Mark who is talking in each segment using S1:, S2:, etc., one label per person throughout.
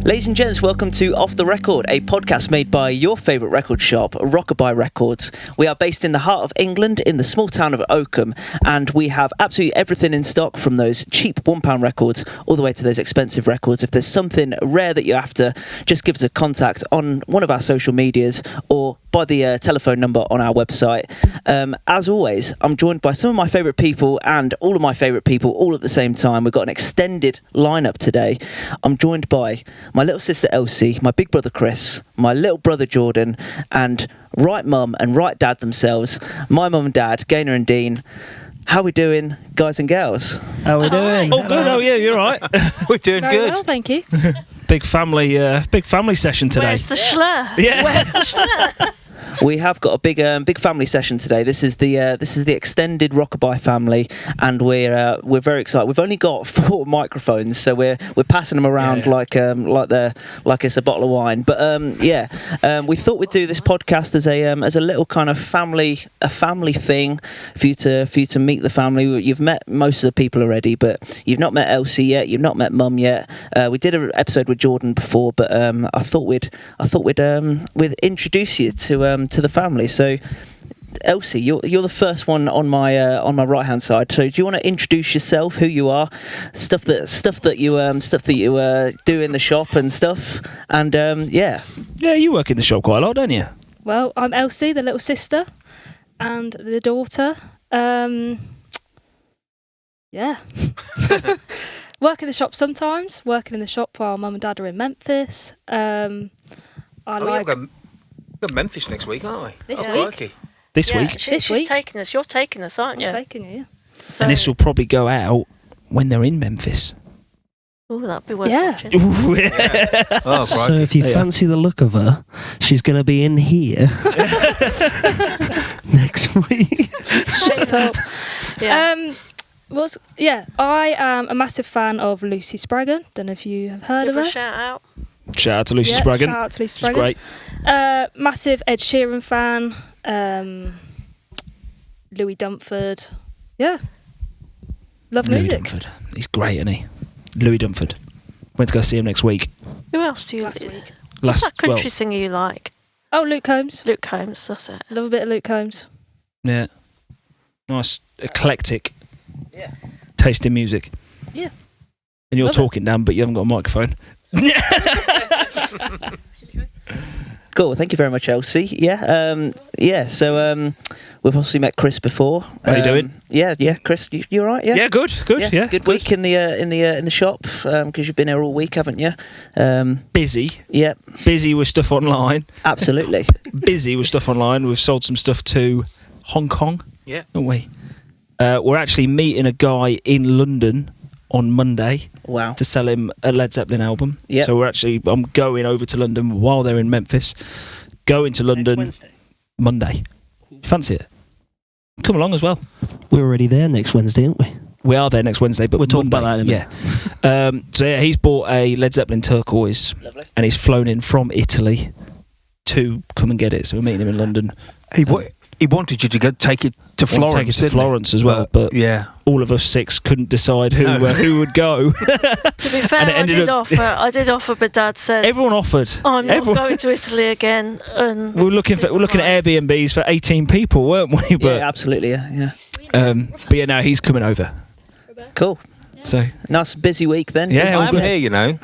S1: Ladies and gents, welcome to Off the Record, a podcast made by your favourite record shop, Rockabuy Records. We are based in the heart of England, in the small town of Oakham, and we have absolutely everything in stock, from those cheap £1 records all the way to those expensive records. If there's something rare that you're after, just give us a contact on one of our social medias or by the telephone number on our website. As always, I'm joined by some of my favourite people and all of my favourite people all at the same time. We've got an extended lineup today. I'm joined by my little sister Elsie, my big brother Chris, my little brother Jordan, and right mum and right dad themselves, my mum and dad, Gaynor and Dean. How we doing, guys and girls?
S2: How we doing?
S3: Oh, good. Oh, yeah, you're right. We're doing
S4: Very
S3: good.
S4: well, thank you.
S3: Big family session today.
S4: Where's the schlur?
S3: Yeah.
S4: Where's the schlur?
S1: We have got a big family session today. This is the extended Rockabuy family, and we're very excited. We've only got 4 microphones, so we're passing them around like it's a bottle of wine. But we thought we'd do this podcast as a little kind of family thing for you to meet the family. You've met most of the people already, but you've not met Elsie yet. You've not met Mum yet. We did an episode with Jordan before, but I thought we'd introduce you to the family. So, Elsie, you're the first one on my right hand side. So, do you want to introduce yourself, who you are, stuff that you do in the shop and stuff, and yeah,
S3: you work in the shop quite a lot, don't you?
S4: Well, I'm Elsie, the little sister, and the daughter. Work in the shop sometimes. Working in the shop while Mum and Dad are in Memphis.
S5: We're going to Memphis next week, aren't we?
S4: This week.
S5: Crikey.
S3: This week.
S6: She's taking us. You're taking us, aren't you?
S4: I'm taking you.
S6: So,
S3: And this will probably go out when they're in Memphis.
S6: oh, that'd be worth
S4: Yeah.
S6: watching.
S5: Oh,
S2: So
S5: crikey.
S2: if you fancy the look of her, she's going to be in here next week.
S4: Shut up.
S6: Yeah.
S4: I am a massive fan of Lucy Spraggan. Don't know if you have heard
S6: Give
S4: of
S6: her
S4: her.
S6: a shout out.
S3: Shout out to Lucy
S4: Yeah,
S3: Spraggan.
S4: Shout out to Lucy
S3: She's
S4: Spraggan.
S3: great.
S4: Massive Ed Sheeran fan. Louis Dumford. Yeah. Love
S3: Louis
S4: music.
S3: Dumford. He's great, isn't he? Louis Dumford. Went to go see him next week.
S6: Who else do you
S4: Last
S6: like?
S4: week.
S6: What's that country singer you like?
S4: Oh, Luke Combs.
S6: Luke Combs, that's it.
S4: Love a bit of Luke Combs.
S3: Yeah. Nice, eclectic.
S1: Yeah.
S3: Taste in music.
S4: Yeah.
S3: And you're
S4: Love it.
S3: talking, Dan, but you haven't got a microphone.
S1: Cool. Thank you very much, Elsie. Yeah. So we've obviously met Chris before.
S3: How you doing?
S1: Yeah. Chris, you all right? Yeah.
S3: Yeah, good. Yeah.
S1: Good week in the shop, because you've been here all week, haven't you?
S3: Busy.
S1: Yeah.
S3: Busy with stuff online.
S1: Absolutely.
S3: Busy with stuff online. We've sold some stuff to Hong Kong.
S5: Yeah.
S3: Haven't we? We're actually meeting a guy in London on Monday
S1: Wow.
S3: to sell him a Led Zeppelin album.
S1: Yep.
S3: So I'm going over to London while they're in Memphis. Going to London Monday. Fancy it? Come along as well.
S2: We're already there next Wednesday, aren't we?
S3: We are there next Wednesday, but
S2: We'll talk
S3: Monday,
S2: about that in a minute.
S3: Yeah. He's bought a Led Zeppelin turquoise.
S1: Lovely.
S3: And he's flown in from Italy to come and get it. So we're meeting him in London.
S5: He wanted you to go take it to Florence.
S3: Take it to
S5: didn't he?
S3: Florence as well, but
S5: yeah.
S3: all of us 6 couldn't decide who would go.
S6: To be fair,
S3: And it ended
S6: I did offer, but Dad said,
S3: Everyone offered.
S6: I'm not
S3: Everyone-
S6: going to Italy again. And
S3: We were looking at Airbnbs for 18 people, weren't we? But
S1: Yeah, absolutely. Yeah.
S3: but yeah, now he's coming over.
S1: Cool.
S3: So
S1: Nice busy week then.
S3: Yeah, all
S5: I'm
S3: good.
S5: here, you know.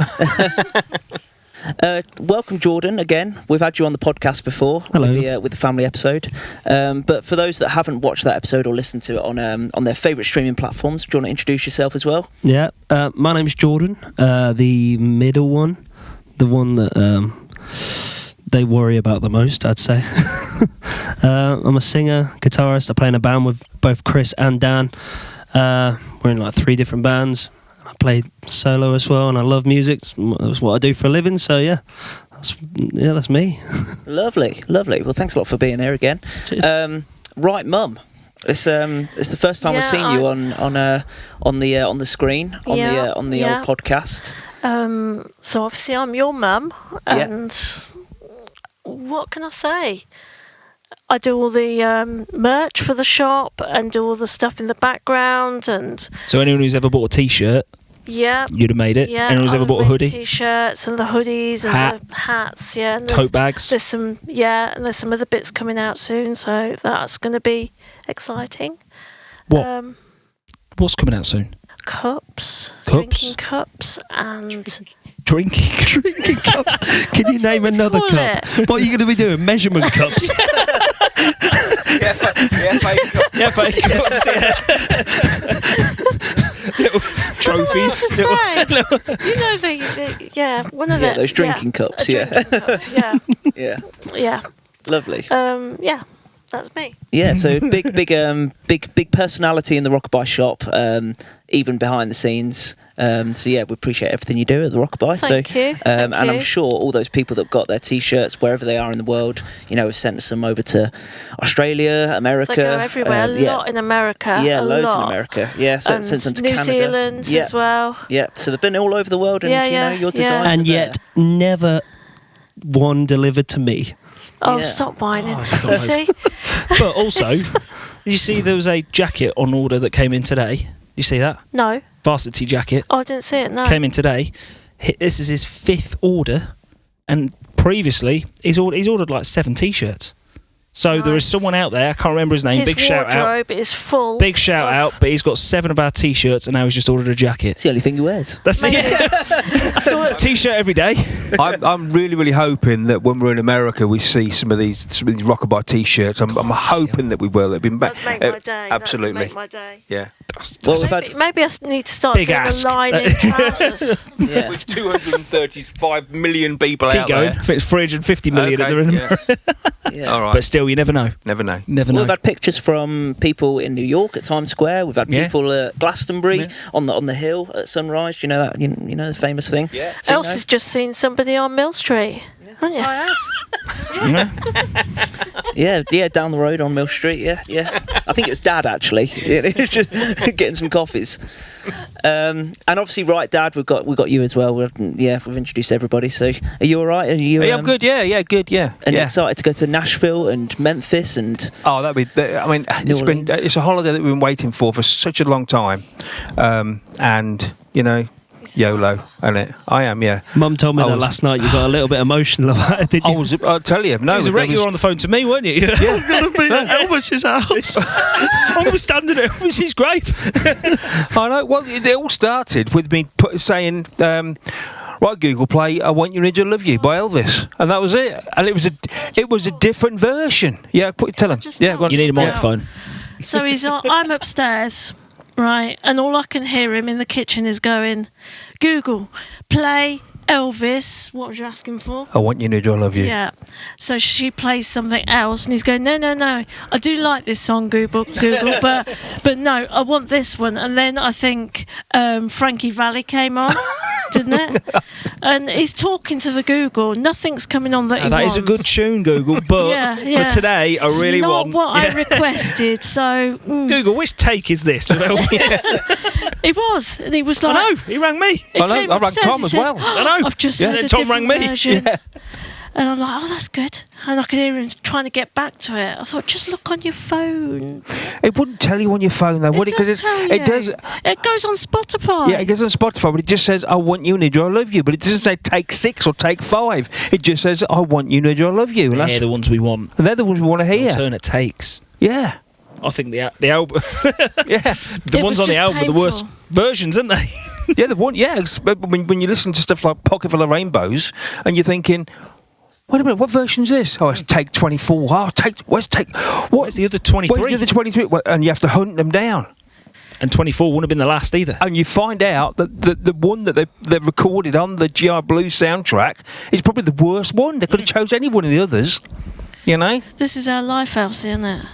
S1: Welcome, Jordan. Again, we've had you on the podcast before.
S2: Hello.
S1: With the family episode. But for those that haven't watched that episode or listened to it on their favourite streaming platforms, do you want to introduce yourself as well?
S2: Yeah. My name's Jordan, the middle one, the one that they worry about the most, I'd say. I'm a singer, guitarist. I play in a band with both Chris and Dan. We're in like 3 different bands. I play solo as well, and I love music. That's what I do for a living. So yeah, that's me.
S1: Lovely. Well, thanks a lot for being here again.
S2: Cheers.
S1: Right, Mum. It's the first time I've seen you on the screen on the old podcast.
S6: so obviously I'm your mum, and what can I say? I do all the merch for the shop and do all the stuff in the background. And
S3: anyone who's ever bought a T-shirt,
S6: Yeah.
S3: you'd have made it.
S6: Yeah.
S3: Anyone's ever
S6: I
S3: bought a
S6: wear
S3: hoodie?
S6: T-shirts and the hoodies and
S3: Hat.
S6: the hats. Yeah. And
S3: Tote bags?
S6: There's some, and there's some other bits coming out soon, so that's going to be exciting.
S3: What? What's coming out soon?
S6: Cups.
S3: Cups?
S6: Drinking cups and...
S3: Drinking
S2: cups. Can you name another
S6: call
S2: cup?
S6: it?
S2: What are you going to be doing? Measurement cups?
S3: Yeah, fake cups, yeah. Little trophies.
S6: You know, one of
S1: those drinking cups,
S6: drinking cup, yeah.
S1: Yeah.
S6: Yeah.
S1: Lovely.
S6: Yeah, that's me.
S1: Yeah, so big personality in the Rockabuy shop, even behind the scenes. So yeah, we appreciate everything you do at the Rockabuy.
S6: Thank you.
S1: And I'm sure all those people that got their T-shirts wherever they are in the world, have sent some over to Australia, America.
S6: They go everywhere. A lot in America.
S1: Yeah, loads
S6: lot.
S1: in America. Yeah, sent some to
S6: New
S1: Canada.
S6: Zealand as well.
S1: Yeah, so they've been all over the world, and your designs.
S2: And
S1: are
S2: yet, never one delivered to me.
S6: Oh,
S1: Yeah.
S6: stop whining.
S3: God.
S6: See?
S3: But also, did you see there was a jacket on order that came in today? You see that?
S6: No.
S3: Varsity jacket.
S6: Oh, I didn't see it, no.
S3: Came in today. This is his 5th order, and previously he's ordered like 7 T-shirts. So there is
S6: Nice.
S3: someone out there, I can't remember his name,
S6: His
S3: big shout out.
S6: wardrobe is full.
S3: Big shout out, but he's got 7 of our T-shirts and now he's just ordered a jacket.
S1: It's the only thing he wears.
S3: That's
S6: Maybe.
S3: it. T-shirt every day.
S5: I'm really, really hoping that when we're in America, we see some of these Rockabuy T-shirts. I'm hoping that we will. It'd be
S6: That'd make my day.
S5: absolutely.
S6: That'd make my day.
S5: Yeah.
S1: Well, we've had
S6: Maybe I need to start
S3: Big
S6: doing
S3: ask.
S6: a line in trousers.
S1: yeah.
S5: With 235 million people
S3: Keep
S5: out
S3: going.
S5: there.
S3: I think it's 350 million
S5: Okay,
S3: that are in
S5: yeah.
S3: America.
S1: yeah.
S5: All right.
S3: But still, you never know.
S5: Never know.
S3: Never
S1: Well,
S3: know.
S1: we've had pictures from people in New York at Times Square. We've had
S3: Yeah.
S1: people at Glastonbury
S3: Yeah.
S1: on the hill at sunrise. Do you know that? You know the famous thing.
S5: Yeah.
S1: So,
S6: Else has just seen somebody on Mill Street, haven't you?
S4: I have.
S1: yeah, down the road on Mill Street. Yeah. I think it was Dad actually. Yeah, he was just getting some coffees. And obviously, right, Dad, we've got you as well. We've introduced everybody. So, are you all right? Are you?
S5: I'm good. Yeah, good. Yeah.
S1: And
S5: yeah.
S1: excited to go to Nashville and Memphis and.
S5: Oh, it's a holiday that we've been waiting for such a long time, and YOLO, isn't it? I am, yeah.
S2: Mum told me that last night. You got a little bit emotional about it, didn't you?
S5: I'll tell you, no.
S3: It was a wreck. You were on the phone to me, weren't you?
S5: Yeah.
S2: I'm going to be at Elvis's house.
S3: I'm going to be standing at Elvis's grave.
S5: I know. Well, it all started with me saying, right, Google, play "I Want You Need to Love You" by Elvis, and that was it. And it was a different version. Yeah, tell him.
S6: Just
S5: Yeah,
S6: tell
S5: go on.
S3: You need a
S6: Yeah.
S3: microphone.
S6: So I'm upstairs, right, and all I can hear him in the kitchen is going, Google, play Elvis. What was you asking for?
S5: "I Want You Need to Love You."
S6: Yeah. So she plays something else, and he's going, no. I do like this song, Google, but no, I want this one. And then I think Frankie Valli came on, didn't it? And he's talking to the Google. Nothing's coming on that he
S3: That
S6: wants.
S3: is a good tune, Google, but
S6: Yeah.
S3: for today, I really
S6: it's
S3: want...
S6: not what I requested, so...
S3: Google, which take is this? of Elvis?
S6: It was, and he was like...
S3: I know, he rang me.
S6: He
S5: I know,
S6: came
S5: I rang
S6: upstairs,
S5: Tom
S6: he
S5: as
S6: said,
S5: well.
S3: I know.
S6: I've just
S3: Yeah.
S6: heard a
S3: And Tom
S6: different
S3: rang me.
S6: version. And I'm like, oh, that's good. And I could hear him trying to get back to it. I thought, just look on your phone.
S5: It wouldn't tell you on your phone though, would it?
S6: It does tell you.
S5: It does.
S6: It goes on Spotify.
S5: Yeah, it goes on Spotify, but it just says "I want you, need you, I love you." But it doesn't say take 6 or take 5. It just says "I want you, need you, I love you." And
S3: They're the ones we want.
S5: they're the ones we want to hear.
S3: Alternate takes.
S5: Yeah,
S3: I think the album...
S5: yeah,
S3: The
S6: It
S3: ones
S6: was
S3: on the
S6: just
S3: album are the worst
S6: painful.
S3: versions, aren't they?
S5: yeah. The one, yeah. When you listen to stuff like "Pocket Full of Rainbows," and you're thinking, "Wait a minute, what version's this?" Oh, it's take 24. Oh, where's
S3: Where's the other 23?
S5: Where's the other 23? Well, and you have to hunt them down.
S3: And 24 wouldn't have been the last either.
S5: And you find out that the one that they recorded on the GI Blues soundtrack is probably the worst one. They could have chose any one of the others, you know.
S6: This is our life, Elsie, isn't it?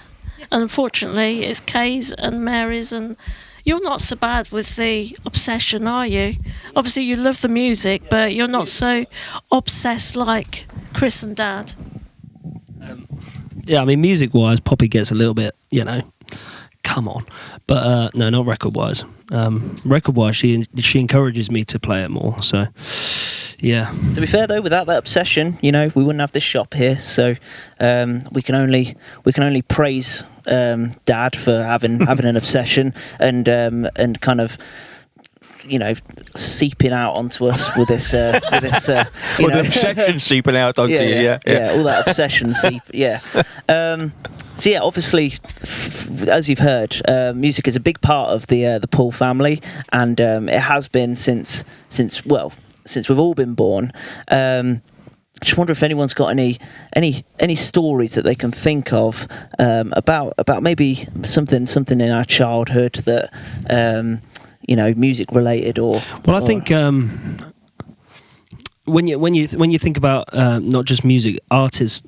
S6: And unfortunately, it's Kay's and Mary's, and you're not so bad with the obsession, are you? Obviously, you love the music, but you're not so obsessed like Chris and Dad.
S2: Yeah, I mean, music-wise, Poppy gets a little bit, come on. But no, not record-wise. Record-wise, she encourages me to play it more, so... Yeah.
S1: To be fair though, without that obsession, we wouldn't have this shop here. So we can only praise Dad for having an obsession and kind of seeping out onto us with this
S5: The obsession seeping out onto you. Yeah.
S1: All that obsession so yeah, obviously, as you've heard, music is a big part of the Paul family, and it has been since we've all been born. Just wonder if anyone's got any stories that they can think of about maybe something in our childhood that music related or.
S2: Well, I think when you think about not just music, artist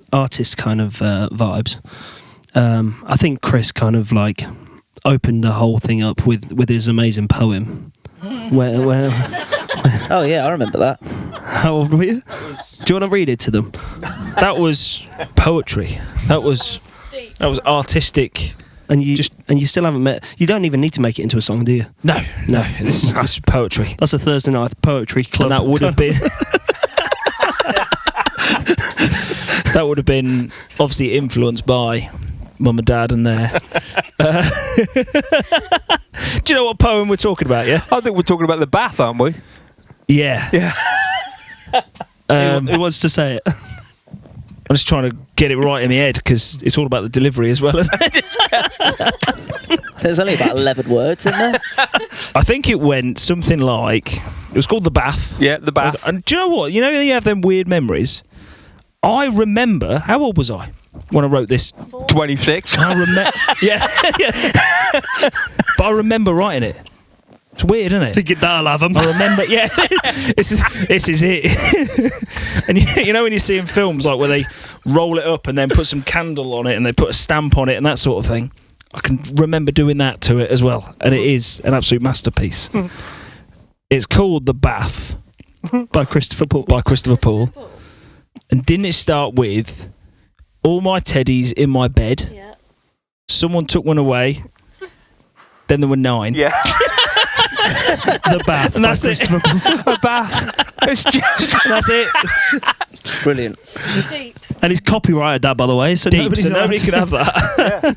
S2: kind of vibes. I think Chris kind of like opened the whole thing up with his amazing poem. Where
S1: Oh yeah, I remember that.
S2: How old were you? Do you want to read it to them?
S3: That was poetry. That was artistic.
S2: And you still haven't met. You don't even need to make it into a song, do you?
S3: No. This is poetry.
S2: That's a Thursday night poetry club.
S3: And that would have been. That would have been obviously influenced by Mum and Dad and their. Do you know what poem we're talking about? Yeah.
S5: I think we're talking about the bath, aren't we?
S3: Yeah.
S5: Yeah.
S2: Who wants to say it?
S3: I'm just trying to get it right in my head because it's all about the delivery as well.
S1: There's only about 11 words in there.
S3: I think it went something like, it was called The Bath.
S5: Yeah, The Bath.
S3: And do you know what? You have them weird memories. I remember, how old was I when I wrote this?
S5: 26.
S3: I remember, yeah. But I remember writing it. It's weird, isn't it?
S2: Thinking that'll have them.
S3: I remember, yeah. This is it. And when you see in films like where they roll it up and then put some candle on it and they put a stamp on it and that sort of thing, I can remember doing that to it as well, and it is an absolute masterpiece. It's called The Bath
S2: by Christopher
S3: Paul. And didn't it start with all my teddies in my bed?
S6: Yeah.
S3: Someone took one away. Then there were 9.
S5: Yeah.
S2: The Bath.
S3: And that's it.
S5: A bath. It's just.
S3: And that's it.
S1: Brilliant.
S6: Deep.
S2: And he's copyrighted that, by the way, so
S3: Deep,
S2: nobody's
S3: so
S2: allowed
S3: nobody
S2: to-
S3: could have that.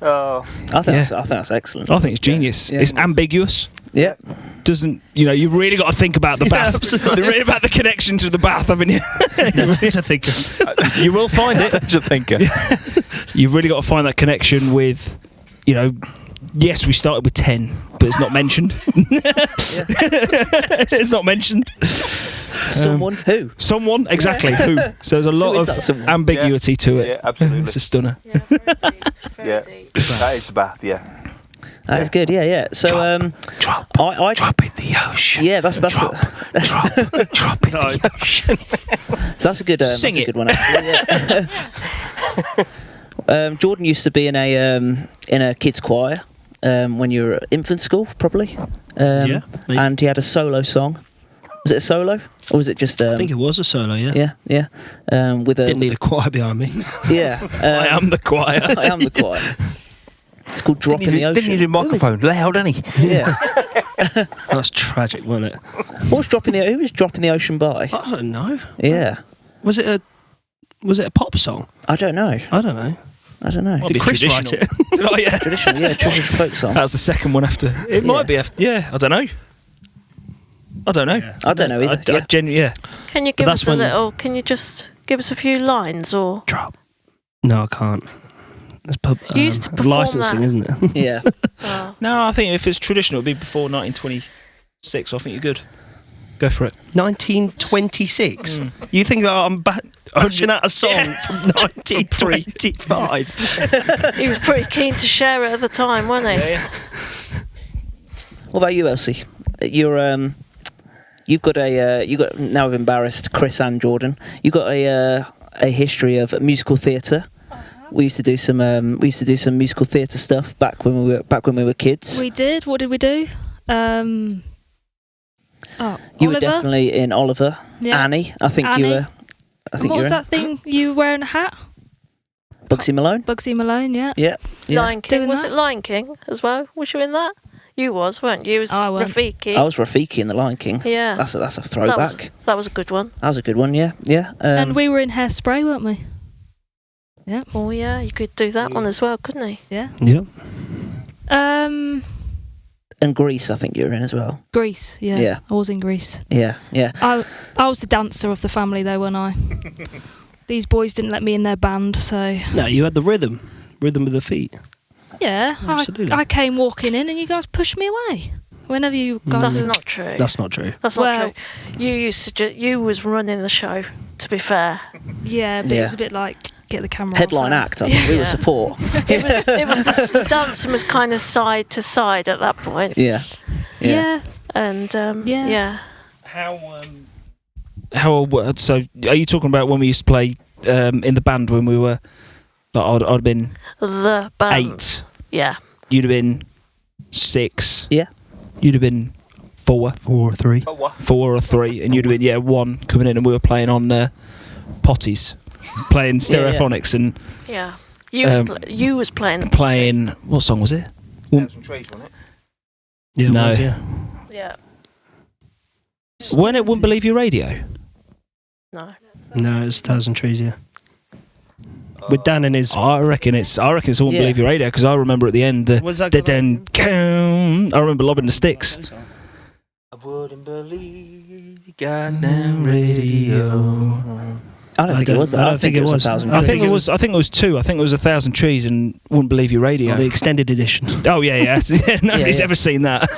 S5: Oh.
S1: I think that's excellent.
S3: I think it's genius.
S1: Yeah.
S3: It's ambiguous.
S1: Yeah.
S3: Doesn't you've really got to think about the bath.
S2: absolutely.
S3: Really about the connection to the bath, haven't you?
S2: It's a thinker.
S3: You will find it.
S5: Such a thinker.
S3: You've really got to find that connection with, yes, we started with 10, but it's not mentioned. It's not mentioned.
S1: Someone who?
S3: Someone, exactly, who. So there's a lot
S1: Who is
S3: of
S1: that someone?
S3: ambiguity to it.
S5: Yeah, absolutely.
S3: It's a stunner.
S6: Yeah, very deep. Very deep.
S5: That is the bath, yeah.
S1: That is good. Yeah. So
S5: Drop
S1: I
S5: drop in the ocean.
S1: yeah, that's
S5: Drop in the ocean.
S1: so that's a good
S3: Sing
S1: that's a
S3: it.
S1: good one actually. Yeah. Jordan used to be in a kids choir when you were at infant school, probably.
S2: Yeah, maybe.
S1: And he had a solo song. Was it a solo or was it just?
S2: I think it was a solo, yeah.
S1: Yeah. With a
S2: Didn't need a choir behind me.
S1: yeah.
S3: I am the choir.
S1: I am the choir. It's called Drop in the Ocean.
S5: Didn't need a microphone. Loud, didn't he?
S1: Yeah.
S2: That's tragic, wasn't it?
S1: Who was dropping the ocean by?
S2: I don't know.
S1: Yeah.
S2: Was it a pop song?
S1: I don't know.
S2: I don't know.
S3: Might
S2: Did
S3: be
S2: Chris write
S3: traditional.
S2: it?
S3: Oh, yeah.
S1: Traditional folk song.
S3: That's the second one after. It might be after. Yeah, I don't know. I don't know.
S1: I don't know either.
S3: I yeah.
S6: Can you give
S2: that's
S6: us a
S2: when-
S6: little? Can you just give us a few lines or?
S2: Drop. No, I can't. It's
S6: You used to perform
S2: licensing,
S6: that.
S2: isn't it?
S1: Yeah.
S6: Oh.
S3: No, I think if it's traditional, it'd be before 1926. I think you're good. Go for it.
S2: 1926. You think that I'm pushing out a song from 1925?
S6: He was pretty keen to share it at the time, wasn't he?
S3: Yeah.
S1: What about you, Elsie? You've got now I've embarrassed Chris and Jordan. You've got a history of musical theatre. We used to do some musical theatre stuff back when we were kids.
S4: We did. What did we do?
S1: You
S4: Oliver?
S1: were definitely in Oliver.
S4: Yeah.
S1: Annie, I think
S4: Annie.
S1: you were.
S4: What was that thing you were wearing a hat?
S1: Bugsy Malone.
S4: Bugsy Malone, yeah.
S1: Yeah.
S6: Lion King.
S4: Doing
S6: Was
S4: that?
S6: it Lion King as well? Was you in that? You weren't you? You was
S4: I weren't.
S6: Rafiki.
S1: I was Rafiki in The Lion King.
S6: Yeah.
S1: That's a throwback.
S6: That was a good one.
S1: That was a good one. Yeah.
S4: And we were in Hairspray, weren't we? Yeah.
S6: Oh yeah, you could do that one as well, couldn't he?
S4: Yeah.
S2: Yeah.
S1: and Greece, I think you were in as well.
S4: Greece, yeah.
S1: Yeah.
S4: I was in Greece.
S1: Yeah, yeah.
S4: I was the dancer of the family though, when these boys didn't let me in their band, so
S2: No, you had the rhythm of the feet.
S4: yeah,
S2: Absolutely.
S4: I came walking in and you guys pushed me away. Whenever you guys,
S6: That's not true.
S2: That's not true.
S6: That's not
S4: Well-
S6: true. You used to you was running the show. To be fair,
S4: yeah, but
S1: Yeah.
S4: it was a bit like get the camera.
S1: Headline
S4: off
S1: act. I think we were
S6: Yeah.
S1: support.
S6: it was the dancing was kind of side to side at that point.
S1: Yeah.
S4: Yeah,
S6: And
S4: Yeah.
S6: yeah.
S3: How so? Are you talking about when we used to play in the band when we were? Like I'd have been
S6: The band.
S3: 8.
S6: Yeah.
S3: You'd have been 6.
S1: Yeah.
S3: You'd have been 4,
S2: 4 or 3.
S3: 4 or 3, and you'd have been 1 coming in, and we were playing on potties, playing stereophonics and
S6: Yeah. You was playing. the
S3: playing. What song was it?
S2: Yeah, it
S3: No.
S2: was, yeah.
S6: party. Yeah.
S3: When it wouldn't believe your radio.
S6: No.
S2: No, it's 1,000 Trees, yeah. With Dan and his...
S3: I reckon it's I wouldn't
S1: Yeah.
S3: believe your radio, because I remember at the end
S2: Was that
S3: the
S2: gonna-
S3: then I remember lobbing the sticks.
S5: I wouldn't believe you got them radio.
S1: I don't think it was that.
S2: I don't think it was.
S1: 1,000
S3: I think
S1: Trees.
S3: it was 2. I think it was 1,000 Trees and Wouldn't Believe Your Radio.
S2: Oh, the extended edition.
S3: Oh yeah. Nobody's
S1: yeah.
S3: ever seen that.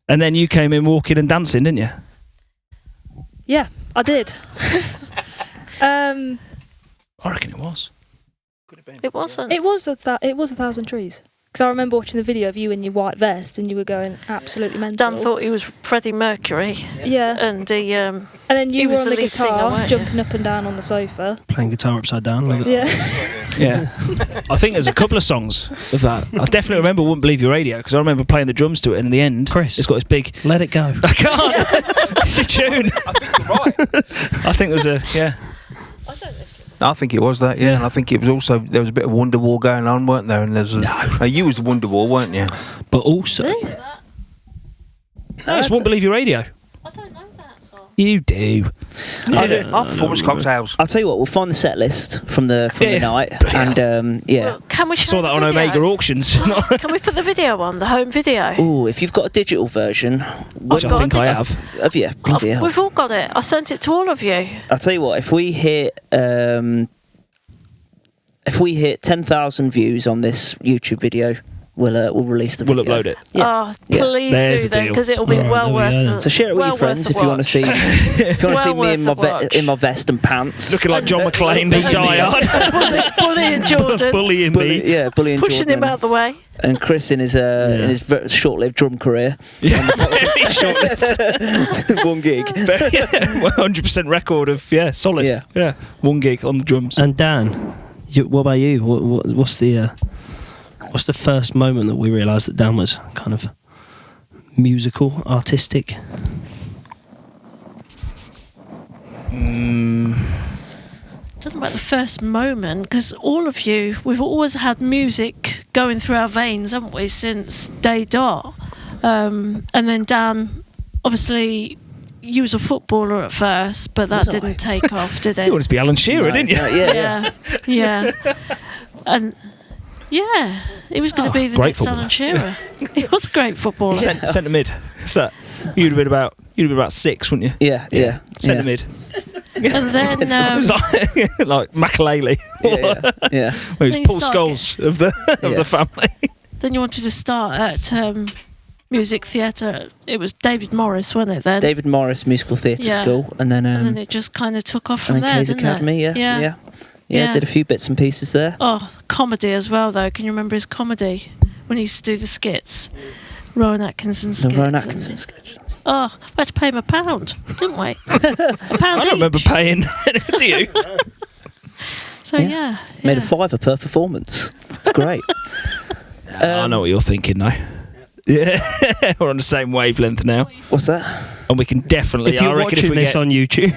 S3: And then you came in walking and dancing, didn't you?
S4: yeah, I did.
S3: I reckon it was.
S6: It wasn't.
S4: It was 1,000 Trees. Because I remember watching the video of you in your white vest and you were going absolutely mental.
S6: Dan thought he was Freddie Mercury,
S4: Yeah.
S6: and he
S4: And then
S6: he
S4: you
S6: was
S4: were on
S6: the
S4: the
S6: lead singer,
S4: guitar,
S6: weren't you?
S4: jumping up and down on the sofa.
S2: Playing guitar upside down. Like
S4: Yeah.
S3: Yeah. I think there's a couple of songs of that. I definitely remember Wouldn't Believe Your Radio, because I remember playing the drums to it, and in the end,
S2: Chris.
S3: it's got this big.
S2: Let it go.
S3: I can't. It's a tune. I think there's a
S5: I think it was that, yeah. And I think it was also, there was a bit of Wonderwall going on, weren't there? And there's you was the Wonderwall, weren't you?
S2: But also...
S3: No, it's Wouldn't Believe Your Radio.
S6: I don't know that song.
S3: You do.
S5: Our performance cocktails.
S1: I'll tell you what, we'll find the set list from the night, and yeah.
S6: Well, can we
S3: I
S6: show
S3: saw that
S6: the
S3: on
S6: video?
S3: Omega Auctions.
S6: Can we put the video on, the home video?
S1: Ooh, if you've got a digital version,
S3: Which I
S6: got
S3: think
S6: a
S3: I
S6: dig-
S3: have.
S1: have you? Bloody hell.
S6: We've all got it. I sent it to all of you.
S1: I'll tell you what, if we hit 10,000 views on this YouTube video, we'll release the
S3: We'll
S1: video.
S3: upload it.
S1: Yeah.
S6: Oh,
S1: Yeah.
S6: please
S3: There's
S6: do
S3: the
S6: then,
S3: deal.
S6: because it'll be
S2: Alright,
S6: well
S2: there we
S6: worth
S2: go.
S6: it.
S1: So share it with your friends if you want to see if you want to see
S6: Well
S1: me in
S6: worth
S1: my
S6: the watch.
S1: in my vest and pants.
S3: Looking like John McClane, the Die Hard.
S6: Bullying Jordan,
S2: Bullying
S1: Bully,
S2: me.
S1: yeah, bullying
S6: pushing
S1: Jordan
S6: him out the way.
S1: and Chris in his short-lived drum career. One gig.
S3: 100% record of solid.
S1: Yeah.
S3: 1 gig on the drums.
S2: And Dan, what about you? What's the first moment that we realised that Dan was kind of musical, artistic?
S6: Doesn't about the first moment, because all of you, we've always had music going through our veins, haven't we, since day dot. And then Dan, obviously, you was a footballer at first, but that didn't take off, did it?
S3: You wanted to be Alan Shearer,
S1: No,
S3: didn't you?
S1: no, yeah.
S6: Yeah. And yeah, he was going to be the
S3: great
S6: next Alan
S3: footballer.
S6: Shearer. He was a great footballer.
S3: Centre mid. So you'd have been about 6, wouldn't you?
S1: Yeah.
S3: Centre mid.
S6: And then
S3: It was like Makalele.
S1: Yeah.
S3: Well, he
S6: Then you
S3: was Paul
S6: start
S3: Scholes of the family.
S6: Then you wanted to start at music theatre. It was David Morris, wasn't it then?
S1: David Morris Musical Theatre
S6: Yeah.
S1: School, and then
S6: and then it just kind of took off from
S1: and then
S6: there,
S1: Kay's
S6: didn't
S1: Academy.
S6: it?
S1: Yeah. Did a few bits and pieces there.
S6: Oh, comedy as well, though. Can you remember his comedy when he used to do the skits? Rowan Atkinson
S1: The
S6: skits.
S1: Rowan Atkinson sketch.
S6: Oh, we had to pay him £1, didn't we? £1
S3: I don't remember
S6: each.
S3: paying. Do you?
S6: So
S1: Yeah.
S6: yeah,
S1: Made a £5 per performance. It's great.
S3: I know what you're thinking now. Yeah, we're on the same wavelength now,
S1: What's that?
S3: and we can definitely.
S2: If you're
S3: I reckon
S2: watching
S3: if we
S2: this
S3: get,
S2: on YouTube,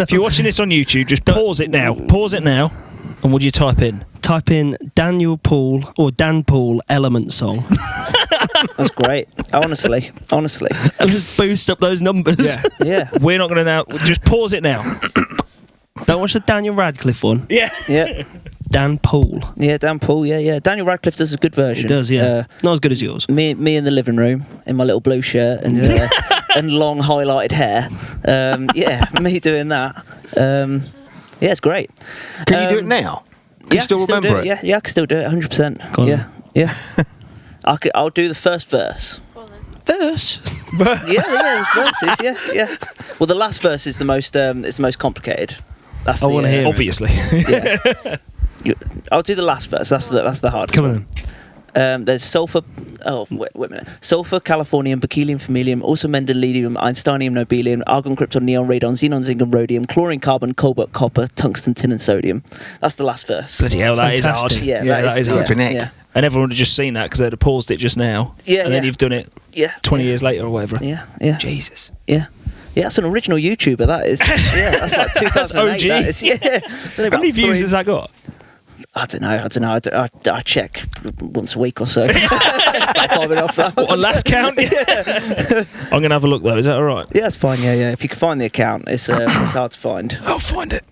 S3: if you're watching this on YouTube, just pause it now. Pause it now, and what do you type in?
S2: type in Daniel Paul or Dan Paul Element Song
S1: That's great. Honestly.
S2: and just boost up those numbers.
S1: Yeah.
S3: We're not going to now. Just pause it now.
S2: Don't watch the Daniel Radcliffe one.
S3: Yeah.
S1: Yeah.
S2: Dan Paul.
S1: Yeah, Dan Paul. Yeah. Daniel Radcliffe does a good version.
S2: He does, yeah. Not as good as yours.
S1: Me in the living room in my little blue shirt and and long highlighted hair. Me doing that. Yeah, it's great.
S5: Can you do it now? Can you still remember it?
S1: Yeah, I can still do it. 100%. Yeah. I'll do the first verse.
S2: Verse?
S1: There's verses. Yeah. Well, the last verse is the most complicated. That's
S2: I want to hear it.
S3: Obviously.
S1: Yeah. I'll do the last verse. That's the hardest.
S2: Come
S1: one.
S2: on.
S1: There's sulfur. Oh, wait a minute. Sulfur, californium, berkelium, familium, also mendeleum, einsteinium, nobelium, argon, krypton, neon, radon, xenon, zinc, and rhodium, chlorine, carbon, cobalt, copper, tungsten, tin, and sodium. That's the last verse.
S3: Bloody hell, that is hard.
S1: Yeah,
S3: that is hard.
S1: Yeah.
S3: And everyone would have just seen that because they'd have paused it just now.
S1: Yeah,
S3: and then you've done it 20 years later or whatever.
S1: Yeah.
S3: Jesus.
S1: Yeah. Yeah, that's an original YouTuber, that is. Yeah, that's like 2008.
S3: That's OG.
S1: That is, yeah.
S3: How many views has that got?
S1: I don't know. I check once a week or so. I can't be off that.
S3: What, a last count? I'm going to have a look, though. Is that all right?
S1: Yeah, it's fine. Yeah. If you can find the account, it's hard to find.
S3: I'll find it.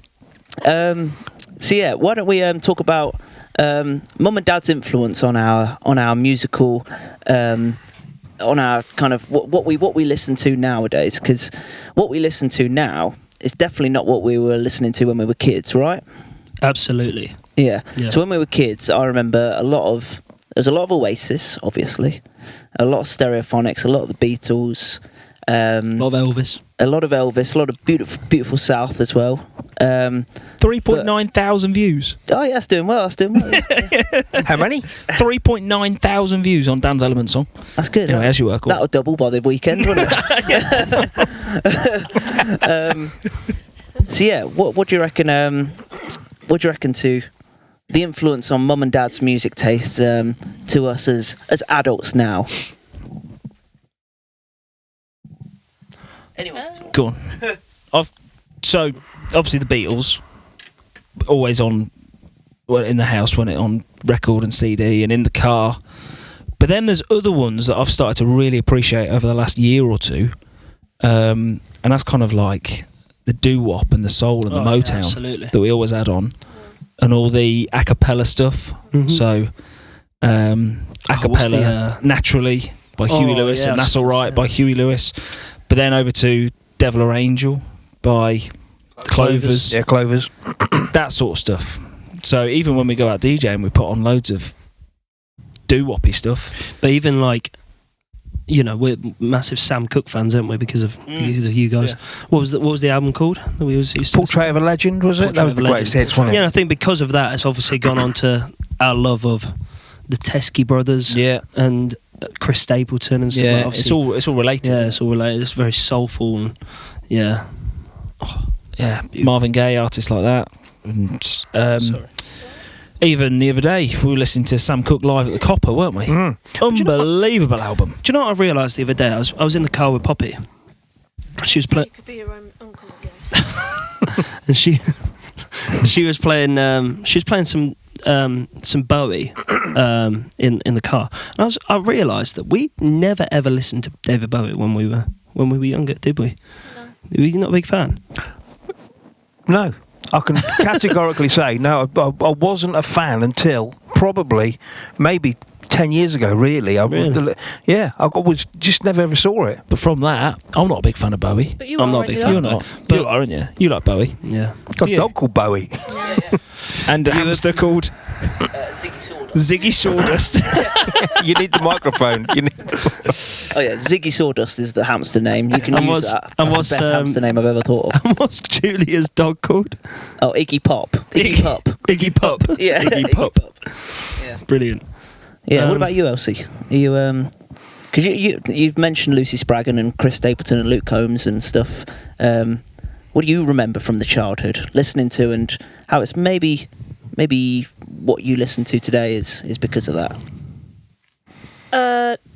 S1: Why don't we talk about mum and dad's influence on our musical, on our kind of what we listen to nowadays? Because what we listen to now is definitely not what we were listening to when we were kids, right?
S2: Absolutely.
S1: Yeah. So when we were kids, I remember there's a lot of Oasis, obviously, a lot of Stereophonics, a lot of the Beatles,
S2: a lot of Elvis,
S1: a lot of beautiful South as well.
S3: 3.9 thousand views.
S1: Oh yeah, that's doing well. Yeah.
S5: How many?
S3: 3.9 thousand views on Dan's Element song.
S1: That's good.
S3: Anyway, as you work.
S1: That'll double by the weekend, wouldn't it? What do you reckon? What do you reckon to the influence on mum and dad's music tastes to us as adults now? Anyway,
S3: go on. So obviously the Beatles, always on, in the house when it on record and CD and in the car. But then there's other ones that I've started to really appreciate over the last year or two, and that's kind of like the doo-wop and the soul and the Motown that we always had on, and all the a cappella stuff. Mm-hmm. So a cappella Naturally by Huey Lewis, and That's Alright by Huey Lewis. But then over to Devil or Angel by Clovers.
S5: Yeah, Clovers.
S3: That sort of stuff. So even when we go out DJing, we put on loads of doo-woppy stuff.
S2: But even like, we're massive Sam Cooke fans, aren't we? Because of you guys. Yeah. What was the album called? That we used to
S5: Portrait of a Legend, was it? That was the greatest hits, wasn't it?
S2: Yeah, I think because of that, it's obviously gone on to our love of the Teskey Brothers.
S3: Yeah.
S2: And Chris Stapleton and stuff.
S3: Yeah, it's all related.
S2: Yeah, it's all related. It's very soulful and
S3: Marvin Gaye, artists like that. And even the other day we were listening to Sam Cooke live at the Copper, weren't we? Unbelievable album.
S2: Do you know what I realised the other day? I was in the car with Poppy. She was playing.
S6: You could be your own uncle again.
S2: And she was playing. She was playing some Bowie in the car. And I realised that we never ever listened to David Bowie when we were younger, did we?
S6: No.
S2: Were you not a big fan?
S5: No. I can categorically say no. I wasn't a fan until probably maybe 10 years ago. Really, I was just never ever saw it.
S3: But from that, I'm not a big fan of Bowie.
S6: But
S2: I'm not a big fan.
S3: You're not. But you are, aren't you? You like Bowie.
S2: Yeah.
S5: Got a dog called Bowie.
S3: And a hamster called Ziggy Sawdust.
S5: You need the microphone.
S1: Oh yeah, Ziggy Sawdust is the hamster name. You can use that. That's
S2: what's
S1: the best hamster name I've ever thought of.
S2: And what's Julia's dog called?
S1: Oh, Iggy Pop. Iggy Pop.
S2: Iggy Pop.
S1: Yeah,
S2: Iggy Pop.
S1: Yeah.
S2: Brilliant.
S1: Yeah. What about you, Elsie? Are you because you've mentioned Lucy Spraggan and Chris Stapleton and Luke Combs and stuff. What do you remember from the childhood listening to, and how it's maybe what you listen to today is because of that?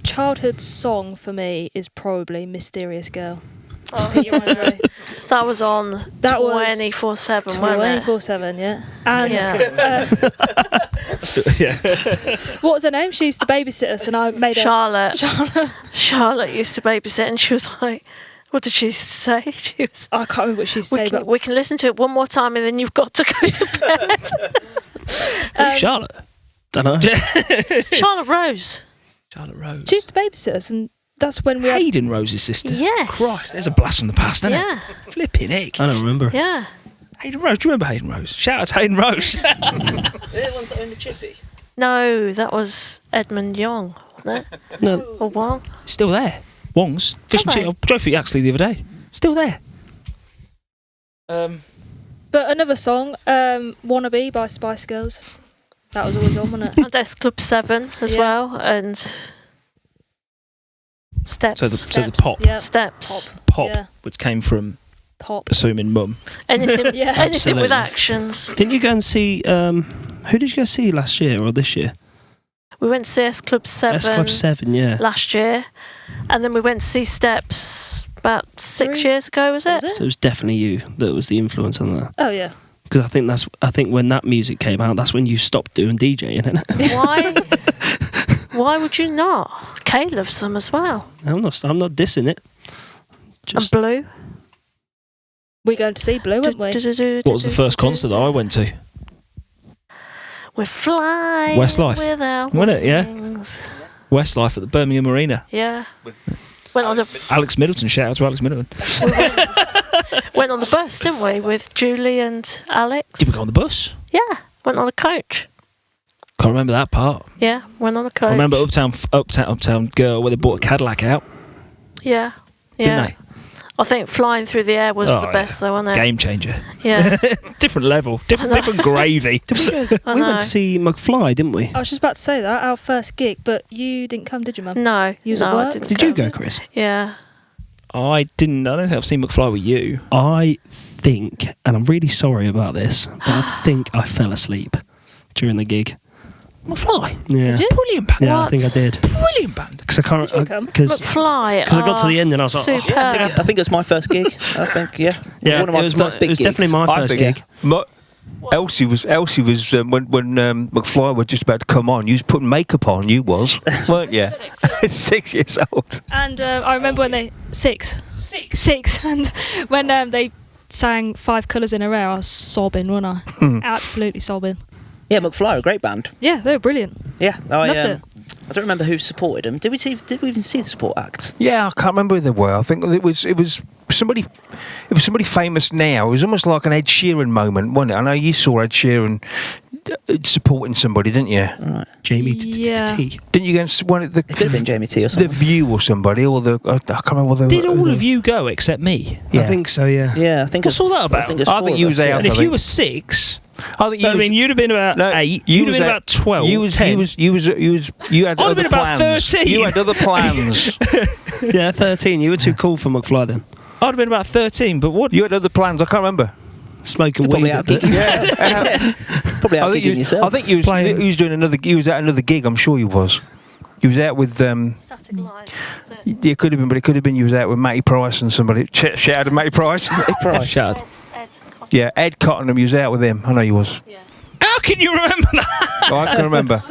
S4: Childhood song for me is probably Mysterious Girl.
S6: Oh, that was on 24/7, wasn't it?
S4: 24/7, yeah. And
S3: Yeah.
S4: what was her name? She used to babysit us, and I made
S6: Charlotte. Charlotte used to babysit, and she was like, what did she say? She was,
S4: I can't remember what she said.
S6: We can listen to it one more time, and then you've got to go to bed.
S3: Who's Charlotte?
S2: Don't know.
S6: Charlotte Rose.
S3: Charlotte Rose.
S4: She used to babysit us, and that's when we had...
S3: Hayden Rose's sister.
S6: Yes.
S3: Christ, there's a blast from the past, isn't
S6: Yeah.
S3: it? Flipping heck.
S2: I don't remember.
S6: Yeah.
S3: Hayden Rose. Do you remember Hayden Rose? Shout out to Hayden Rose.
S1: They're the ones that own the Chippy.
S6: No, that was Edmund Young, wasn't it?
S2: No.
S6: Or Wong.
S3: Still there. Wong's. Fish and
S6: Are they?
S3: chip. I drove through Yaxley the other day. Still there.
S4: But another song, Wannabe by Spice Girls. That was always on, wasn't it?
S6: And Desk Club 7 as
S4: Yeah.
S6: well. And Steps.
S3: So the pop.
S4: Yeah.
S6: Steps.
S3: Pop,
S4: Yeah.
S3: which came from,
S4: Pop.
S3: assuming mum.
S6: Anything,
S4: Yeah.
S6: anything with
S2: Absolutely.
S6: actions.
S2: Didn't you go and see? Who did you go see last year or this year?
S6: We went to see S Club 7
S2: S Club 7, yeah.
S6: last year. And then we went to see Steps about 6
S4: 3
S6: years ago, was it?
S4: Was it?
S2: So it was definitely you that was the influence on that.
S4: Oh, yeah.
S2: Because I think when that music came out, that's when you stopped doing DJing. Innit?
S6: Why? Why would you not? Kay loves them as well.
S2: I'm not dissing it. Just
S6: And Blue.
S4: We going to see Blue, weren't we?
S3: What was the first concert that I went to?
S6: We're flying
S3: Westlife.
S6: without
S3: Wasn't it? Yeah.
S6: wings.
S3: Westlife at the Birmingham Arena.
S6: Yeah. Went on the
S3: Alex Middleton. Shout out to Alex Middleton.
S6: went on the bus, didn't we, with Julie and Alex?
S3: Did we go on the bus?
S6: Yeah. Went on a coach.
S3: Can't remember that part.
S6: Yeah. Went on a coach.
S3: I remember Uptown Girl where they bought a Cadillac out,
S6: Yeah.
S3: didn't
S6: Yeah.
S3: they?
S6: I think flying through the air was
S3: Oh,
S6: the best, though, wasn't it?
S3: Game changer.
S6: Yeah.
S3: Different level. Different gravy.
S6: I
S2: we
S6: know.
S2: went to see McFly, didn't we?
S4: I was just about to say that, our first gig, but you didn't come, did you, Mum?
S6: No.
S4: You was at
S6: no, I
S4: work?
S6: didn't
S2: Did you go, Chris?
S6: Yeah.
S3: I don't think I've seen McFly with you.
S2: I think, and I'm really sorry about this, but I think I fell asleep during the gig.
S3: McFly?
S2: Yeah.
S4: Did you?
S3: Brilliant band.
S2: Yeah, I
S6: What?
S2: think I did.
S3: Brilliant band.
S2: Because I can't.
S4: Did you come?
S2: Because
S6: McFly.
S2: I got to the end and I was like, oh,
S6: superb.
S1: I think it was my first gig. I think, yeah.
S2: yeah,
S1: One of my
S2: it was,
S1: first
S2: it
S1: big
S2: was
S1: gigs.
S2: definitely my
S5: I
S2: first
S5: think
S2: gig.
S5: Elsie was when McFly was just about to come on. You was putting makeup on. You was, weren't you? 6 years old.
S4: And I remember when they... Six. And when they sang 5 Colours in a Row, I was sobbing, wasn't I? Absolutely sobbing.
S1: Yeah, McFly are a great band.
S4: Yeah, they were brilliant.
S1: Yeah,
S4: Loved it.
S1: I don't remember who supported them. Did we even see the support act?
S5: Yeah, I can't remember who they were. I think it was somebody. It was somebody famous now. It was almost like an Ed Sheeran moment, wasn't it? I know you saw Ed Sheeran supporting somebody, didn't you?
S1: Right.
S2: Jamie
S4: Yeah.
S2: T.
S5: Didn't you go and one of the?
S1: It could have been Jamie T or
S5: The
S1: something.
S5: View or somebody, or the I can't remember what they
S3: Did
S5: were.
S3: all of you go except me?
S2: I think so, yeah.
S1: Yeah, I think
S3: What's
S1: it's-
S3: all that about?
S1: I think, it's
S5: I
S1: 4
S5: think
S1: of
S5: you
S1: us,
S5: was out.
S1: yeah.
S3: And if
S5: I
S3: you
S5: think-
S3: were 6,
S5: I think
S3: I mean, you'd have been about 8. You'd have been about 12.
S5: You
S3: 10.
S5: You had
S3: I'd have
S5: other
S3: been about
S5: plans.
S3: 13.
S5: You had other plans.
S2: Yeah, 13. You were too cool for McFly then.
S3: I'd have been about 13, but what?
S5: You had other plans. I can't remember.
S2: Smoking
S1: Probably
S2: weed.
S1: out
S2: at the-
S1: gigging. Probably out
S5: I think
S1: gigging yourself.
S5: I think you was doing another. You was at another gig. I'm sure you was. You was out with
S6: Static Line.
S5: It could have been, but it could have been you was out with Matty Price and somebody. Shout out to Matty Price.
S1: Price.
S3: Shout.
S6: Ed.
S5: Yeah, Ed Cottenham. You was out with him. I know you was.
S6: Yeah.
S3: How can you remember that?
S5: I can remember.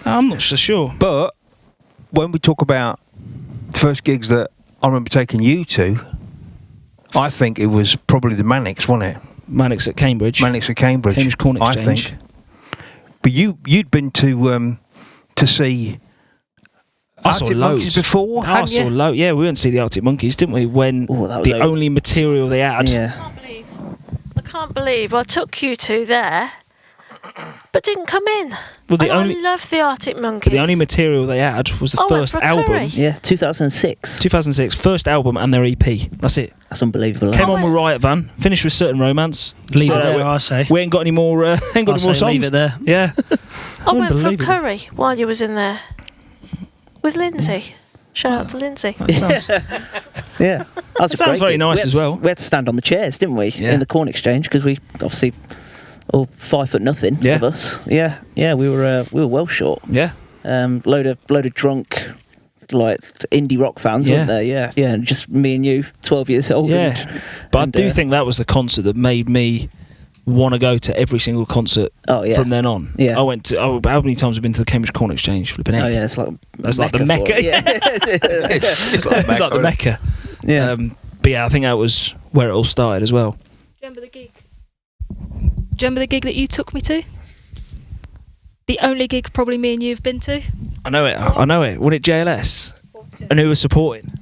S3: I'm not so sure.
S5: But when we talk about the first gigs that I remember taking you to, I think it was probably the Manics, wasn't it?
S3: Mannix at Cambridge.
S5: Manics at Cambridge.
S3: Cambridge Corn
S5: I
S3: Exchange.
S5: think. But you'd been to see
S3: I saw
S5: Arctic
S3: loads
S5: Monkeys before,
S3: I
S5: hadn't
S3: saw
S5: you?
S3: loads. Yeah, we went to see the Arctic Monkeys, didn't we? When
S1: Oh, that was
S3: the only material they had.
S1: Yeah.
S6: I can't believe I took you two there, but didn't come in.
S3: Well, the
S6: I
S3: only
S6: love the Arctic Monkeys.
S3: the only material they had was the
S6: Oh,
S3: first
S6: at
S3: album,
S6: Curry.
S1: Yeah, 2006.
S3: 2006, first album and their EP. That's it.
S1: That's unbelievable.
S3: Came
S6: Oh,
S3: on with Riot Van, finished with Certain Romance.
S2: Leave
S3: So,
S2: it there, I say.
S3: We ain't got any more. Ain't got
S2: I
S3: any more
S2: say
S3: songs.
S2: leave it there.
S3: Yeah.
S6: I went from
S3: Unbelievable.
S6: Curry while you was in there with Lindsay. Shout out to Lindsay.
S3: That sounds,
S1: Yeah, that was a
S3: Sounds
S1: great
S3: very
S1: gig.
S3: nice
S1: We had
S3: as
S1: to-
S3: well.
S1: We had to stand on the chairs, didn't we,
S3: Yeah.
S1: in the Corn Exchange, because we obviously all 5 foot nothing
S3: Yeah.
S1: of us. Yeah, we were well short.
S3: yeah.
S1: Load of drunk, like indie rock fans,
S3: Yeah.
S1: weren't there? Yeah, and just me and you, 12 years old.
S3: Yeah. But
S1: and,
S3: I do think that was the concert that made me want to go to every single concert
S1: Oh yeah.
S3: from then on.
S1: Yeah.
S3: I went to. Oh, how many times have I been to the Cambridge Corn Exchange? Flipping
S1: Oh
S3: heck.
S1: yeah, it's like
S3: That's like the
S1: for
S3: Mecca.
S1: it. Yeah.
S5: It's like
S3: It's like the Mecca.
S1: Yeah.
S3: But yeah, I think that was where it all started as well.
S4: Do you remember the gig? Do you remember the gig that you took me to? The only gig probably me and you have been to.
S3: I know it. Wasn't it JLS? And who was supporting?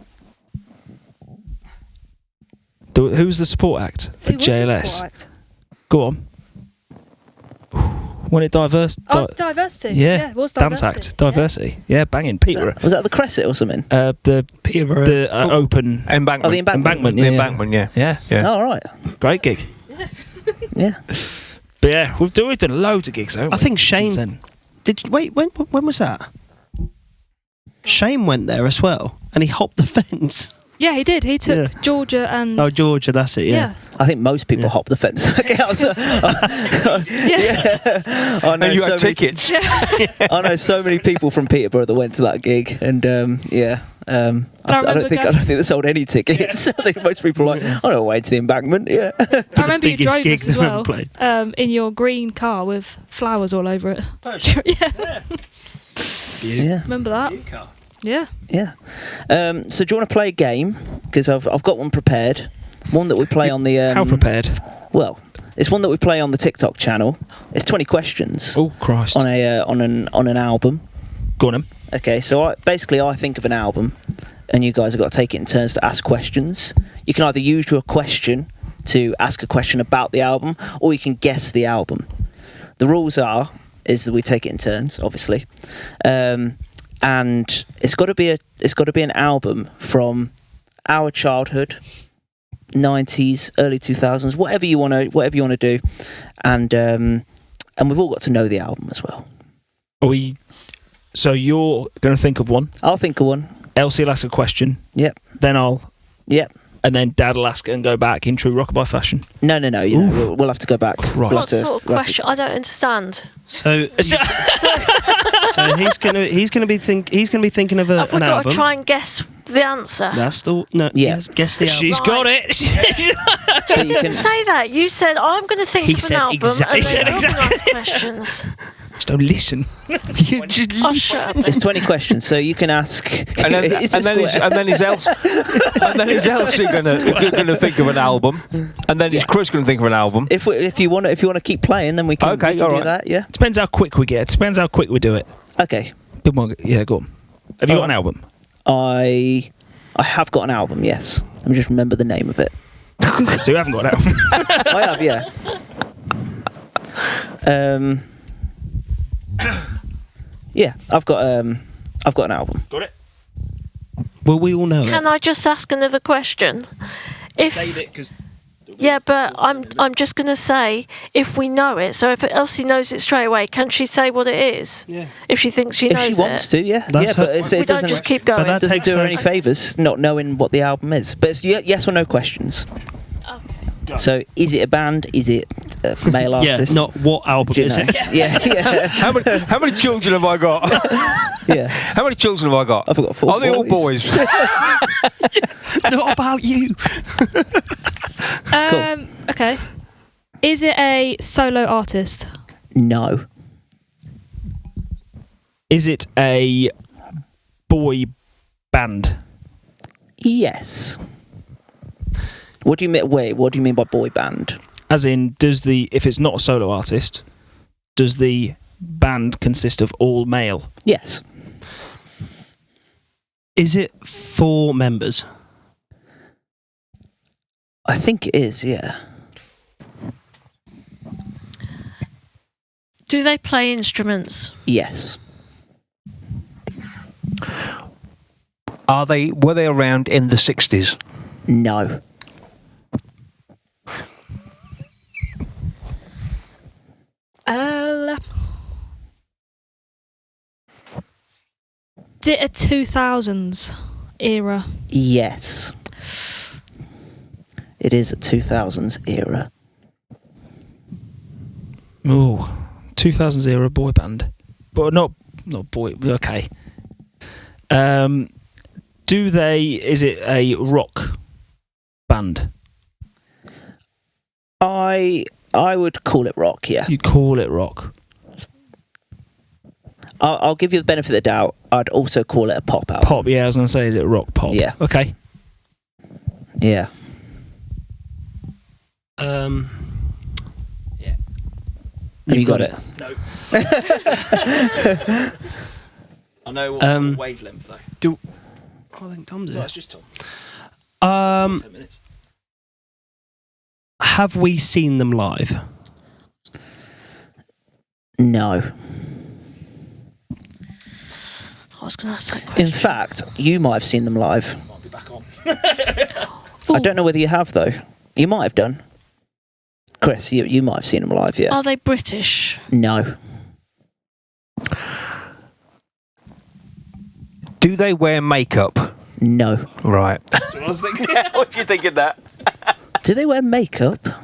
S3: Who was the support act for
S4: Who was the
S3: JLS?
S4: support act?
S3: Go on. Wasn't it diverse?
S4: Diversity.
S3: Yeah,
S4: it was
S3: dance
S4: Diversity.
S3: act. Diversity. Yeah, banging. Peterborough.
S1: Was that the Crescent or something?
S3: The
S2: Peterborough.
S3: open
S5: Embankment.
S1: Oh, the embankment.
S5: The
S3: Yeah.
S5: embankment, yeah.
S3: Yeah,
S5: Yeah.
S1: Oh, right.
S3: great gig.
S1: Yeah.
S3: But yeah, we've done loads of gigs.
S2: I think Shane. Did you, wait? When was that? Shane went there as well, and he hopped the fence.
S4: Yeah, he did. He took Georgia and...
S2: Oh, Georgia, that's it. Yeah.
S1: I think most people hop the fence. Okay, I know
S5: And you
S1: so
S5: had
S1: many-
S5: tickets.
S1: I know so many people from Peterborough that went to that gig, and I don't think they sold any tickets. I think most people are like, I don't way to the embankment. Yeah,
S4: I remember you
S2: biggest
S4: drove
S2: gig
S4: us as
S2: they've ever
S4: well
S2: played.
S4: in your green car with flowers all over it.
S1: yeah,
S4: Remember that? Yeah.
S1: yeah. So do you want to play a game? Because I've got one prepared. One that we play on the.
S3: How prepared?
S1: Well, it's one that we play on the TikTok channel. It's 20 questions
S3: Oh Christ!
S1: on an album.
S3: Go on, 'em.
S1: Okay, so I think of an album, and you guys have got to take it in turns to ask questions. You can either use your question to ask a question about the album, or you can guess the album. The rules is that we take it in turns, obviously, and it's got to be an album from our childhood, 90s, early 2000s, whatever you want to do, and we've all got to know the album as well.
S3: Are we? So you're going to think of one.
S1: I'll think of one.
S3: Elsie will ask a question.
S1: Yep.
S3: Then I'll.
S1: Yep.
S3: And then Dad will ask it and go back in true Rockabuy fashion.
S1: No. You know, we'll have to go back.
S3: Christ.
S1: We'll have
S6: What
S1: to-
S6: sort of
S1: we'll have to-
S6: question? I don't understand.
S2: So he's gonna be thinking of
S6: Have we
S2: an
S6: got
S2: album.
S6: to try and guess the answer?
S2: That's the no.
S1: Yeah.
S2: Yes, guess the album.
S3: She's
S6: Right.
S3: got it.
S1: But
S6: You
S1: you
S6: didn't
S1: can,
S6: say that. You said I'm going to think
S3: He
S6: of an
S3: said
S6: album
S3: exactly-
S6: and
S3: he
S6: then
S3: said
S6: I'm going to ask
S3: exactly.
S6: questions.
S3: Just don't listen.
S2: You just
S6: Oh, shut up.
S1: it's 20 questions, so you can ask.
S5: And then,
S1: It's a square.
S5: and then is Elsie gonna think of an album, and then is Chris gonna think of an album?
S1: If you want to keep playing, then we can,
S5: Okay,
S1: we can
S5: all
S1: do
S5: right.
S1: that. Yeah.
S3: Depends how quick we get. Depends how quick we do it.
S1: Okay.
S3: Bit more. Yeah, go on. Have you got an album?
S1: I have got an album. Yes. Let me just remember the name of it.
S3: So you haven't got an album.
S1: I have. Yeah. Yeah. I've got an album.
S3: Got it.
S2: Well, we all know
S6: Can
S2: it.
S6: I just ask another question? If
S3: Save it because.
S6: yeah, but I'm just going to say if we know it. So if Elsie knows it straight away, can she say what it is?
S2: Yeah.
S6: If she thinks she
S1: If
S6: knows
S1: she wants
S6: it.
S1: to, yeah.
S2: That's
S1: yeah,
S2: her-
S1: but
S6: We
S1: it
S6: don't
S1: doesn't.
S6: just keep going.
S2: But that
S1: doesn't
S2: takes
S1: do her
S2: her-
S1: any favours not knowing what the album is. But it's yes or no questions.
S6: Okay.
S1: So is it a band? Is it a male
S2: Yeah,
S1: artist?
S2: not what album
S1: Do you
S2: is
S1: know?
S2: it?
S1: Yeah.
S5: How many children have I got?
S1: Yeah.
S5: How many children have I got?
S1: I've got 4
S5: Are they all boys?
S2: Not about you.
S4: Okay. Is it a solo artist?
S1: No.
S3: Is it a boy band?
S1: Yes. What do you mean? Wait, what do you mean by boy band?
S3: As in, if it's not a solo artist, does the band consist of all male?
S1: Yes.
S2: Is it 4 members?
S1: I think it is. Yeah.
S6: Do they play instruments?
S1: Yes.
S5: Were they around in the 60s?
S1: No.
S4: Is it a 2000s era?
S1: Yes. It is a 2000s era.
S3: Oh, 2000s era boy band, but not boy. Okay. Is it a rock band?
S1: I would call it rock. Yeah.
S3: You call it rock.
S1: I'll give you the benefit of the doubt. I'd also call it a pop album.
S3: Pop. Yeah, I was going to say, is it rock pop?
S1: Yeah.
S3: Okay.
S1: Yeah.
S2: Yeah.
S1: Have you got it?
S3: No. I know what sort of wavelength though.
S2: I think Tom's
S3: No, it's just Tom. 10 minutes.
S2: Have we seen them live?
S1: No.
S6: I was going to ask that question.
S1: In fact, you might have seen them live.
S3: Might be back on.
S1: I don't know whether you have though. You might have done. Chris, you might have seen them live, yeah.
S6: Are they British?
S1: No.
S5: Do they wear makeup?
S1: No.
S5: Right.
S3: That's what I was thinking.
S5: What do you think of that?
S1: Do they wear makeup?
S3: I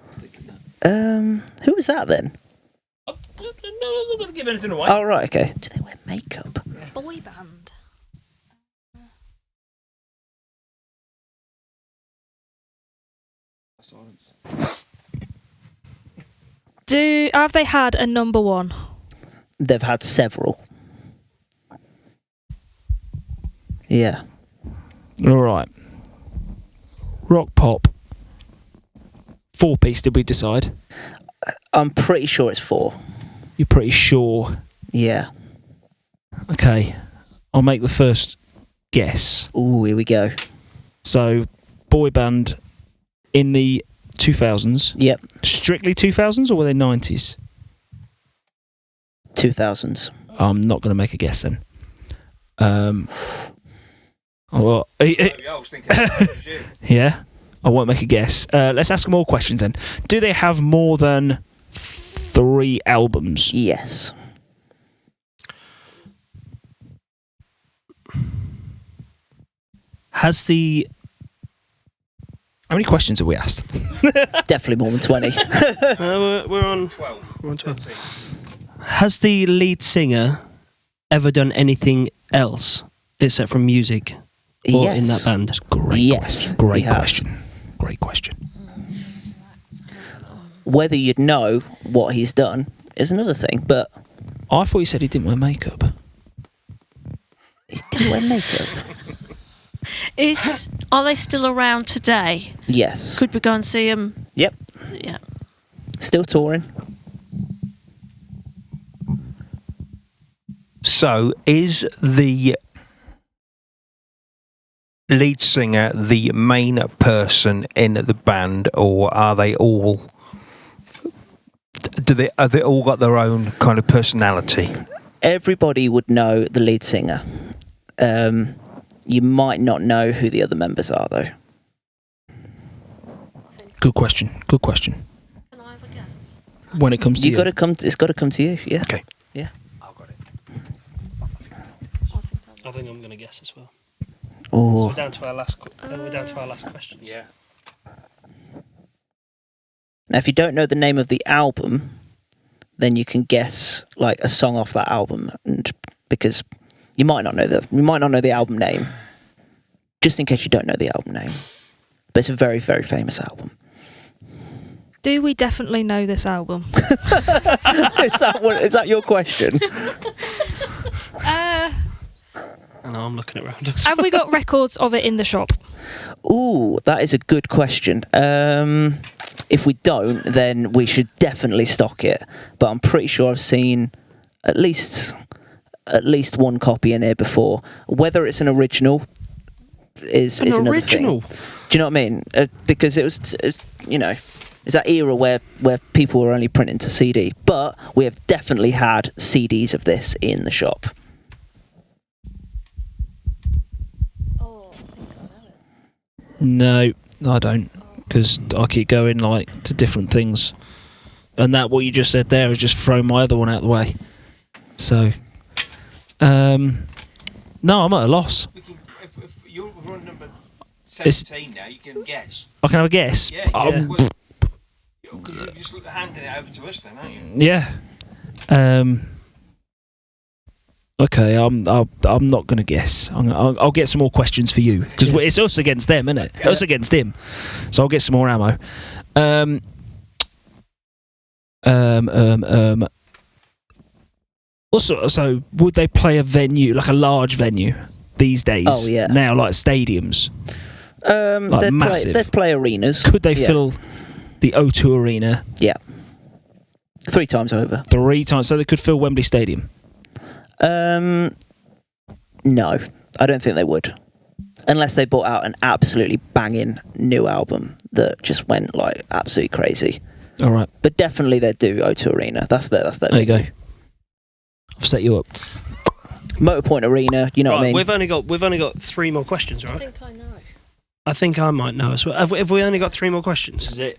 S3: was thinking that.
S1: Who was that then?
S3: No, I'm not going to give anything away.
S1: Oh, right, okay. Do they wear makeup?
S4: Boy band.
S3: Silence.
S4: Have they had a number one?
S1: They've had several. Yeah.
S3: All right. Rock pop. 4-piece, did we decide?
S1: I'm pretty sure it's 4.
S3: You're pretty sure.
S1: Yeah.
S3: Okay. I'll make the first guess.
S1: Ooh, here we go.
S3: So, boy band in the 2000s.
S1: Yep.
S3: Strictly 2000s or were they 90s?
S1: 2000s.
S3: I'm not going to make a guess then. Well, yeah, I won't make a guess. Let's ask more questions then. Do they have more than 3 albums?
S1: Yes.
S2: Has the
S3: How many questions have we asked?
S1: Definitely more than 20.
S2: we're on
S5: 12.
S2: We're on 12. Has the lead singer ever done anything else except from music or
S1: Yes.
S2: in that band?
S3: Great
S1: Yes,
S3: question. Great
S1: he has.
S3: question. Great question.
S1: Whether you'd know what he's done is another thing, but
S3: I thought you said he didn't wear makeup.
S1: he didn't wear makeup.
S6: Are they still around today?
S1: Yes.
S6: Could we go and see them?
S1: Yep.
S6: Yeah.
S1: Still touring.
S5: So, is the lead singer the main person in the band, or are they all? Have they all got their own kind of personality?
S1: Everybody would know the lead singer. You might not know who the other members are, though.
S3: Good question. Good question.
S6: Can I have a guess?
S3: When it comes to you.
S1: It's got to come to you. Yeah.
S5: Okay.
S1: Yeah.
S5: I've got it.
S2: I think I'm going to guess as well.
S1: Oh.
S2: We're down to our last. We're down to our last questions.
S5: Yeah.
S1: Now, if you don't know the name of the album, then you can guess like a song off that album, and because you might not know the album name, just in case you don't know the album name. But it's a very, very famous album.
S4: Do we definitely know this album?
S1: Is that your question?
S2: I know I'm looking around us.
S4: Have we got records of it in the shop?
S1: Ooh, that is a good question. If we don't, then we should definitely stock it. But I'm pretty sure I've seen at least one copy in here before. Whether it's an original is another thing. Do you know what I mean? Because it was it's that era where people were only printing to CD. But we have definitely had CDs of this in the shop.
S3: No, I don't, because I keep going like to different things, and that what you just said there has just thrown my other one out of the way. So, no, I'm at a loss.
S5: If you're on number 17 now, you can guess.
S3: I can have a guess.
S5: Yeah.
S3: Because
S5: You're just handing it over to us then, aren't you?
S3: yeah. Okay, I'm not going to guess. I'll get some more questions for you because it's us against them, isn't it?
S5: Okay.
S3: Us against him. So I'll get some more ammo. Also, so would they play a venue, like a large venue these days?
S1: Oh, yeah.
S3: Now, like stadiums. Like massive.
S1: They'd play arenas.
S3: Could they
S1: Yeah.
S3: fill the O2 Arena?
S1: Yeah. 3 times over.
S3: 3 times, so they could fill Wembley Stadium.
S1: No, I don't think they would. Unless they brought out an absolutely banging new album that just went like absolutely crazy.
S3: All right,
S1: But definitely they'd do O2 Arena. That's their.
S3: there you go. I've set you up.
S1: Motorpoint Arena. You know what I mean?
S2: We've only got 3 more questions, right?
S6: I think I know.
S2: I think I might know as well. Have we only got 3 more questions?
S3: Is it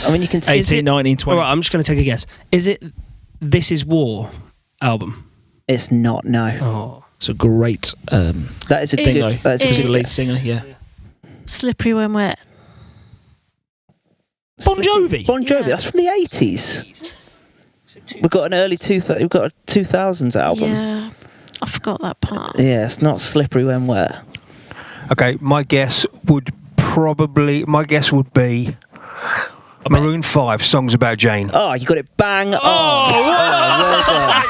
S1: I mean, you can see
S3: 18, 19, 20?
S2: All right, I'm just going to take a guess. Is it This Is War album?
S1: it's not. No,
S2: Oh,
S3: It's a great
S1: that is a good.
S3: bingo.
S1: That is
S3: Because
S1: a
S3: the
S1: good
S3: lead
S1: guess.
S3: singer, yeah.
S6: Slippery When Wet.
S3: Bon Jovi.
S1: Bon Jovi.
S6: Yeah.
S1: That's from the 80s. We've got an early we've got a 2000s album.
S6: Yeah, I forgot that part.
S1: Yeah, it's not Slippery When Wet.
S5: Okay, my guess would be Maroon 5, Songs About Jane.
S1: Oh, you got it bang on. Well done.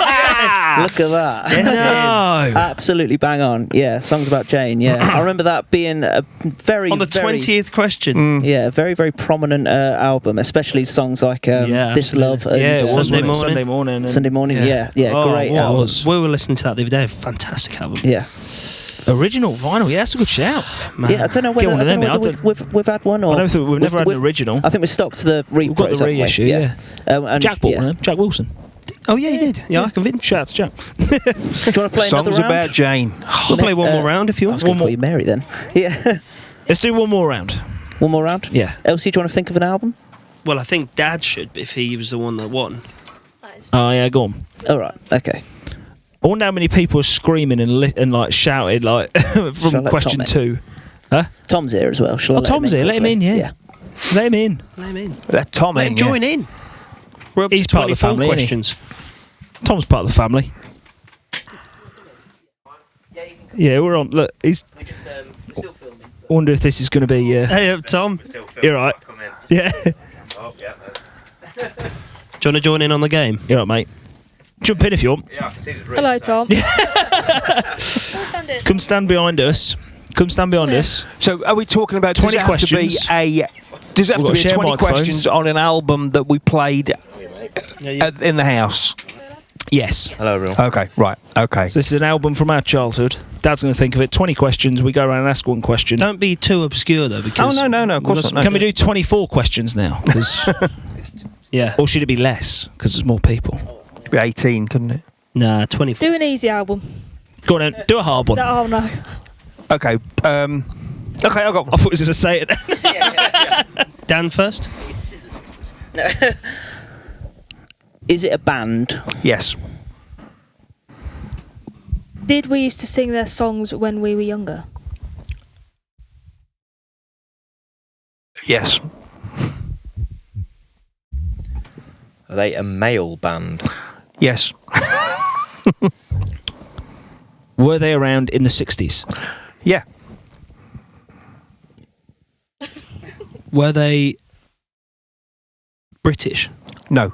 S1: Look at that.
S3: No.
S1: Absolutely bang on. Yeah, Songs About Jane. Yeah, I remember that being a very
S2: on the
S1: very,
S2: 20th question.
S1: Yeah, very very prominent album, especially songs like
S2: Yeah,
S1: This
S2: absolutely.
S1: Love and
S3: Yeah, it was
S2: Sunday
S3: wasn't it?
S2: morning.
S3: Sunday morning. and-
S1: Sunday Morning. Yeah,
S2: Oh,
S1: great
S2: what
S1: album.
S3: was-
S2: We were listening to that the other day. Fantastic album.
S1: Yeah,
S3: Original vinyl, yeah, that's a good shout.
S2: Man.
S1: yeah. I don't know
S3: Get
S1: whether,
S3: one of
S1: I don't
S3: them,
S1: know
S3: I
S1: whether we've had one or
S3: I don't think we've never had an
S1: we've-
S3: original.
S1: I think we stocked the repros.
S3: We've got the
S1: haven't we?
S3: reissue, yeah.
S1: And,
S3: Jack bought
S1: yeah.
S3: one, Jack Wilson.
S2: Oh yeah, you did. Yeah, I convinced.
S3: Shout out to Jack.
S1: Do you want to play another
S5: Songs
S1: round?
S5: About Jane.
S2: We'll play one more round if you
S1: I
S2: want.
S1: was going to call you Mary then. Yeah,
S3: Let's do one more round.
S1: one more round.
S3: Yeah.
S1: Elsie, do you want to think of an album?
S2: Well, I think Dad should if he was the one that won.
S3: Oh, yeah, go on.
S1: All right. Okay.
S3: I wonder how many people are screaming and like shouted like
S1: Shall I
S3: from
S1: let
S3: question
S1: Tom
S3: 2.
S1: Tom's here as well. Shall I
S3: Oh, Tom's here. Let him in, yeah. Let him in.
S2: Let him in.
S5: Let Tom
S2: Let
S5: in.
S2: him join in. We're up
S3: He's
S2: to
S3: part of the
S2: 24
S3: family, isn't he?
S2: questions.
S3: Tom's part of the family. Yeah, we're on. Look, he's.
S1: We're still filming.
S3: I wonder if this is going to be.
S2: Hey up, Tom. Do
S3: You're right. Yeah.
S2: you want to join in on the game?
S3: You're right, mate. Jump in if you want.
S4: Hello, Tom.
S3: Come stand behind us. Come stand behind us.
S5: So, are we talking about
S3: 20
S5: does it have
S3: questions.
S5: To be does it have
S3: We've
S5: to
S3: got
S5: be
S3: share
S5: 20
S3: microphones.
S5: questions on an album that we played in the house?
S3: Yes.
S7: Hello, everyone.
S5: Okay, right. Okay.
S3: So this is an album from our childhood. Dad's going to think of it. 20 questions. We go around and ask one question.
S2: Don't be too obscure though, because
S5: Oh, no, of course not. No.
S3: Can we do 24 questions now? 'Cause-
S2: yeah.
S3: or should it be less? Because there's more people.
S5: It'd be 18, couldn't it?
S2: Nah, 24.
S4: Do an easy album.
S3: Go on then. Do a hard one.
S4: Oh no.
S5: Okay. Okay, I got
S3: I thought he was going to say it then.
S2: Dan first.
S1: Is it a band?
S5: yes.
S4: Did we used to sing their songs when we were younger?
S5: Yes.
S7: Are they a male band?
S5: Yes.
S3: Were they around in the 60s?
S5: Yeah.
S2: Were they British?
S5: No.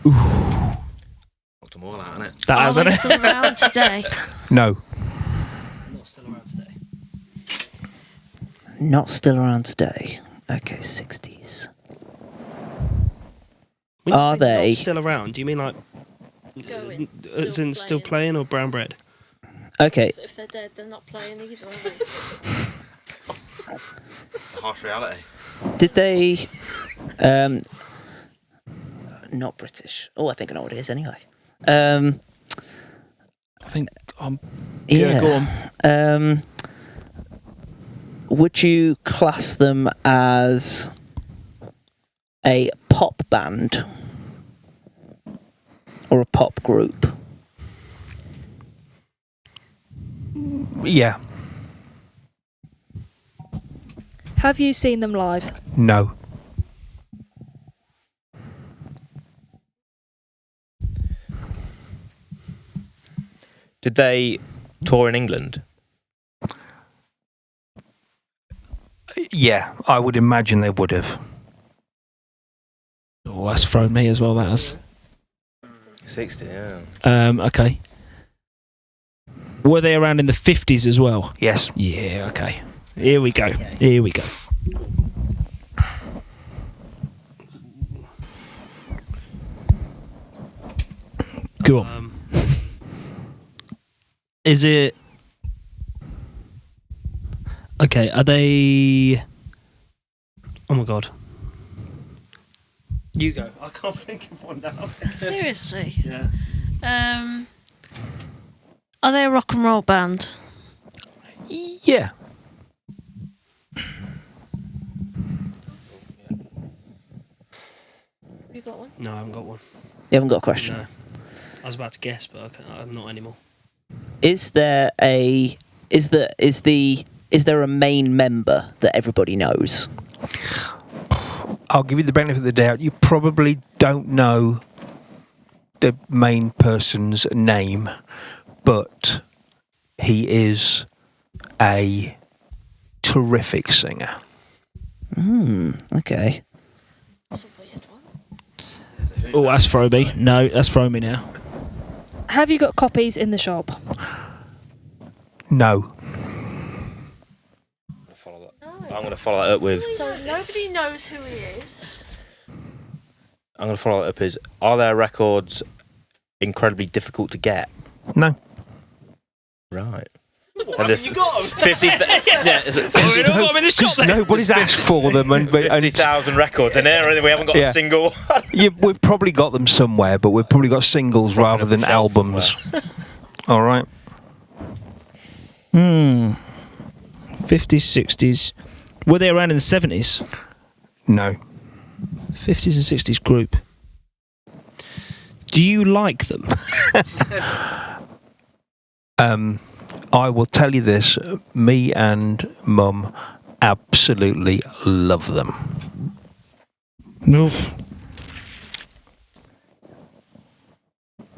S7: Knocked them all out, innit?
S3: That
S6: Are
S3: hasn't
S6: they
S3: it?
S6: still around today?
S5: No.
S2: Not still around today.
S1: Not still around today. Okay, 60s.
S2: When you
S1: Are
S2: say
S1: they-
S2: not still around? Do you mean like
S6: Going.
S2: as in still playing or brown bread?
S1: Okay,
S6: If they're dead, they're not playing either, are they?
S7: Harsh reality.
S1: did they... not British. Oh, I think I know what it is anyway.
S3: I think. Yeah, go on.
S1: Would you class them as a pop band or a pop group?
S5: Yeah.
S4: Have you seen them live?
S5: No.
S7: Did they tour in England?
S5: Yeah, I would imagine they would have.
S3: Oh, that's thrown me as well, that has.
S7: 60, yeah.
S3: Okay. Were they around in the 50s as well?
S5: Yes.
S3: Yeah, okay. Here we go. Here we go. Go on.
S2: Is it... Okay, are they... Oh my god. You go. I can't think of one now.
S6: Seriously.
S2: Yeah.
S6: Are they a rock and roll band?
S5: Yeah.
S6: Have you got one?
S2: No, I haven't got one.
S1: You haven't got a question.
S2: No. I was about to guess, but I'm not anymore.
S1: Is there a main member that everybody knows?
S5: I'll give you the benefit of the doubt. You probably don't know the main person's name, but he is a terrific singer.
S1: Okay.
S6: That's a weird one.
S3: Oh, that's throw me. No, that's throw me now.
S4: Have you got copies in the shop?
S5: No.
S7: I'm going to follow that up with.
S6: So nobody knows who he is.
S7: I'm going to follow that up as. Are their records incredibly difficult to get?
S5: No.
S7: Right.
S2: You got them?
S7: 50. Yeah. Is it 50,
S3: We don't got them in the shop then.
S5: Nobody's asked for them, and
S7: 50,000 records in there, and we haven't got
S5: Yeah.
S7: a single.
S5: yeah, we've probably got them somewhere, but we've probably got singles rather
S7: up the
S5: than
S7: shelf
S5: albums. All right.
S3: 50s, 60s. Were they around in the 70s?
S5: No.
S3: 50s and 60s group.
S2: Do you like them?
S5: I will tell you this: me and Mum absolutely love them.
S3: No. Do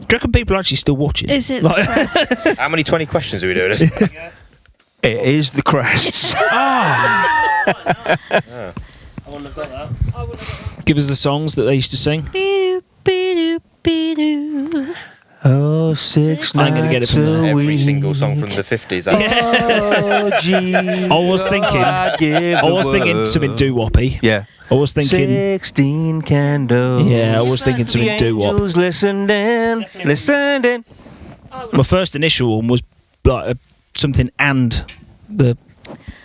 S3: you reckon people are actually still watching?
S6: Is it
S3: Like-
S6: the Crests?
S7: How many 20 questions are we doing?
S5: It is the Crests.
S3: Give us the songs that they used to sing.
S6: Be-doo, be-doo, be-doo.
S5: Oh, 6
S3: I ain't gonna get it
S5: nights
S3: from there.
S5: a
S7: Every
S5: week.
S7: single song from the 50s.
S5: Oh, gee.
S3: I was thinking-
S5: I
S3: was thinking something doo-woppy.
S5: Yeah.
S3: I was thinking...
S5: 16 candles.
S3: Yeah, I was thinking
S5: The
S3: something doo-wop.
S5: angels listened in. Listened in.
S3: My first initial one was like something and the...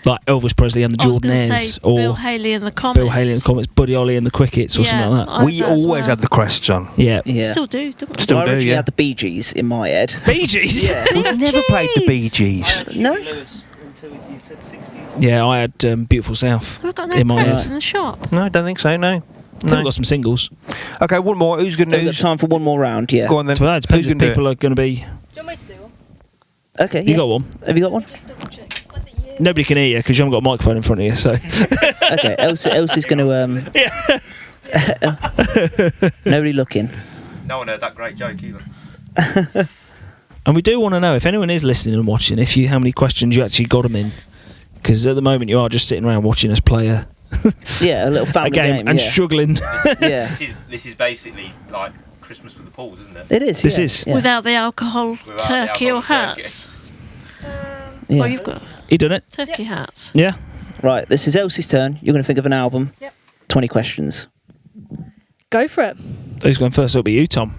S3: Like Elvis Presley and the
S6: I was going to
S3: Jordanaires.
S6: say
S3: Or
S6: Bill Haley and the Comets.
S3: Bill Haley and the Comets, Buddy Holly and the Crickets or something like that.
S5: We always had the Crests on.
S3: Yeah.
S1: Yeah.
S6: Still do, don't we?
S5: Still
S1: I
S5: do,
S1: originally
S5: yeah.
S1: had the Bee Gees in my head.
S3: Bee Gees?
S1: Yeah.
S5: We've never played the Bee Gees.
S1: No.
S2: Until you said 60s.
S3: Yeah, I had Beautiful South.
S6: We've got no
S3: In my
S6: Crests
S3: head.
S6: in the shop.
S5: No, I don't think so, no.
S3: I've got some singles.
S5: Okay, one more. Who's going to
S1: We've got time for one more round, yeah.
S5: Go on then.
S3: So it depends
S5: Who's
S3: if
S5: gonna do
S3: people are going to be...
S4: Do you want me to do one?
S1: Okay,
S3: You
S1: yeah.
S3: got one?
S1: Have you got one?
S4: Just double check.
S3: Nobody can hear you because you haven't got a microphone in front of you. So
S1: Okay, Elsie's going to... Nobody looking.
S7: No one heard that great joke either.
S3: And we do want to know if anyone is listening and watching, how many questions you actually got them in. Because at the moment you are just sitting around watching us play a
S1: Yeah, a little family game.
S3: and
S1: yeah.
S3: struggling.
S1: Yeah,
S7: This is basically like Christmas with the Pauls, isn't it?
S1: it is.
S3: This
S1: yeah.
S3: is.
S1: Yeah.
S6: Without the alcohol,
S7: Without the
S6: turkey or
S7: alcohol, turkey.
S6: hats.
S1: Yeah.
S6: Oh, you've got
S3: You done it?
S6: turkey hats.
S3: Yeah.
S1: Right, this is Elsie's turn. You're going to think of an album.
S4: Yep.
S1: 20 questions.
S4: Go for it.
S3: Who's going first? It'll be you, Tom.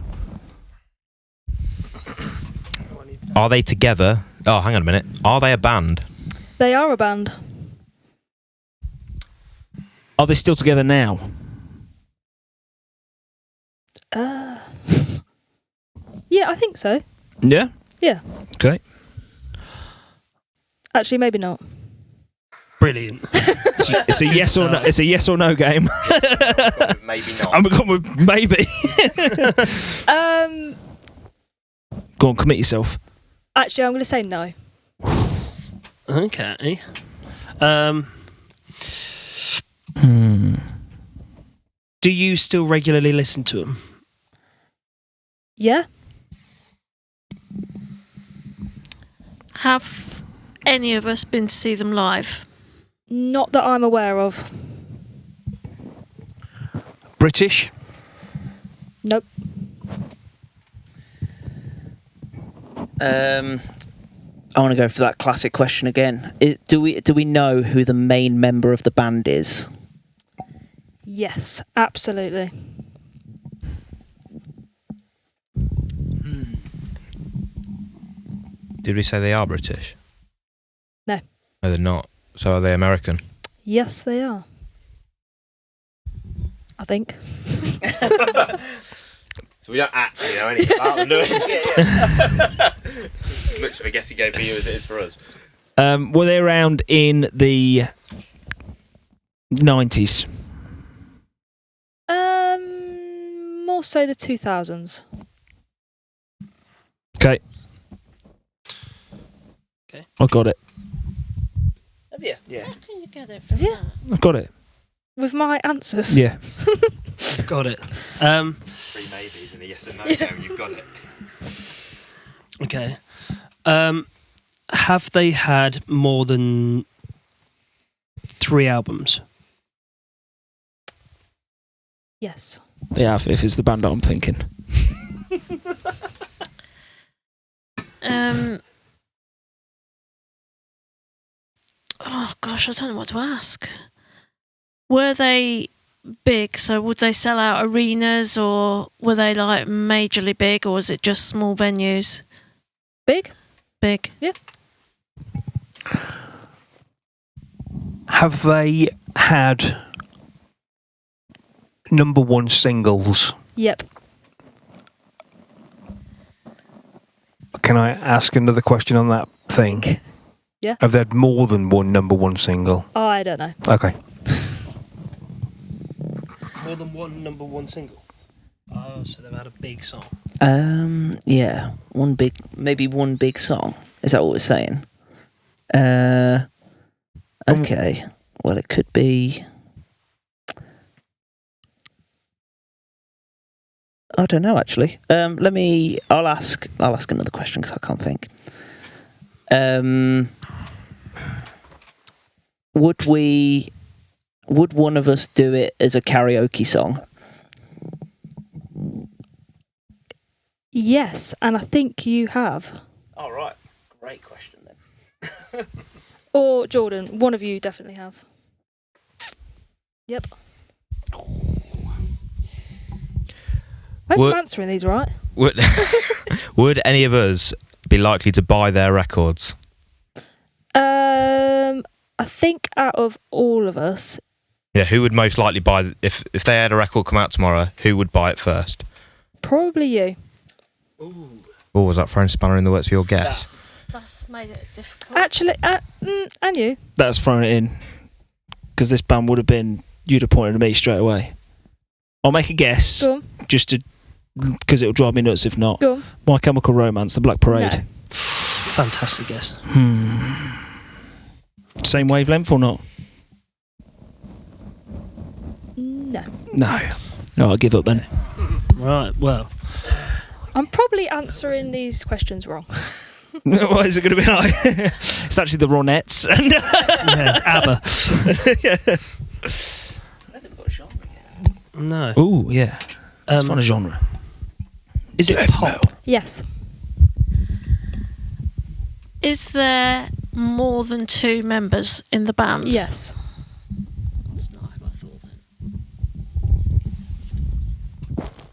S7: Are they together? Oh, hang on a minute. Are they a band?
S4: They are a band.
S3: Are they still together now?
S4: Yeah, I think so.
S3: Yeah.
S4: Yeah.
S3: Okay.
S4: Actually, maybe not.
S2: Brilliant.
S3: It's a yes or no. It's a yes or no game.
S7: Maybe not.
S3: I'm going with maybe. Go on, commit yourself.
S4: Actually, I'm going to say no.
S2: Okay. Do you still regularly listen to them?
S4: Yeah.
S6: Have any of us been to see them live?
S4: Not that I'm aware of.
S5: British?
S4: Nope.
S1: I want to go for that classic question again. Do we know who the main member of the band is?
S4: Yes, absolutely.
S7: Did we say they are British?
S4: No.
S7: No, they're not. So are they American?
S4: Yes, they are. I think.
S7: So we don't actually know anything about them, do we? Much of a guessing game for you as it is for us.
S3: Were they around in the 90s?
S4: More so the 2000s.
S3: Okay. I got it.
S1: Have you?
S3: Yeah.
S6: How can you get it?
S4: Have you?
S3: I've got it.
S4: With my answers.
S3: Yeah.
S2: Got it.
S7: 3 maybes and a yes and no, and you've got it.
S2: Okay. Have they had more than 3 albums?
S4: Yes.
S3: They have, if it's the band that I'm thinking.
S6: Oh gosh, I don't know what to ask. Were they big? So would they sell out arenas, or were they like majorly big, or was it just small venues?
S4: Big?
S6: Big.
S4: Yeah.
S5: Have they had number 1 singles?
S4: Yep.
S5: Can I ask another question on that thing?
S4: Yeah.
S5: Have they had more than one number 1 single?
S4: I don't know.
S5: Okay.
S2: More than one number 1 single? Oh, so they've had a big song.
S1: Yeah, maybe one big song. Is that what we're saying? Okay. Well, it could be. I don't know actually. I'll ask another question because I can't think. Would one of us do it as a karaoke song?
S4: Yes, and I think you have.
S1: All right. Great question then.
S4: Or Jordan, one of you definitely have. Yep. I hope
S7: What-
S4: I'm answering these right.
S7: Would any of us be likely to buy their records?
S4: I think out of all of us,
S7: Yeah, who would most likely buy if they had a record come out tomorrow? Who would buy it first?
S4: probably you.
S7: Or was that throwing a spanner in the works for your guess?
S6: That's made it difficult.
S4: Actually, and you.
S3: That's thrown it in. Because this band would have been, you'd have pointed at me straight away. I'll make a guess,
S4: Go on.
S3: just to, because it'll drive me nuts if not.
S4: Go on.
S3: My Chemical Romance, The Black Parade.
S4: No.
S2: Fantastic guess.
S3: Same wavelength or not?
S4: No.
S3: No. No, I'll give up then.
S2: Right, well.
S3: Oh.
S4: I'm probably answering these questions wrong.
S3: What is it going to be like? It's actually the Ronettes. And
S2: Yeah, ABBA.
S1: I haven't got a genre yet.
S2: No.
S3: Ooh, yeah. It's fun a genre.
S2: Is it pop?
S4: Yes.
S6: Is there more than 2 members in the band?
S4: Yes.
S6: That's not how I thought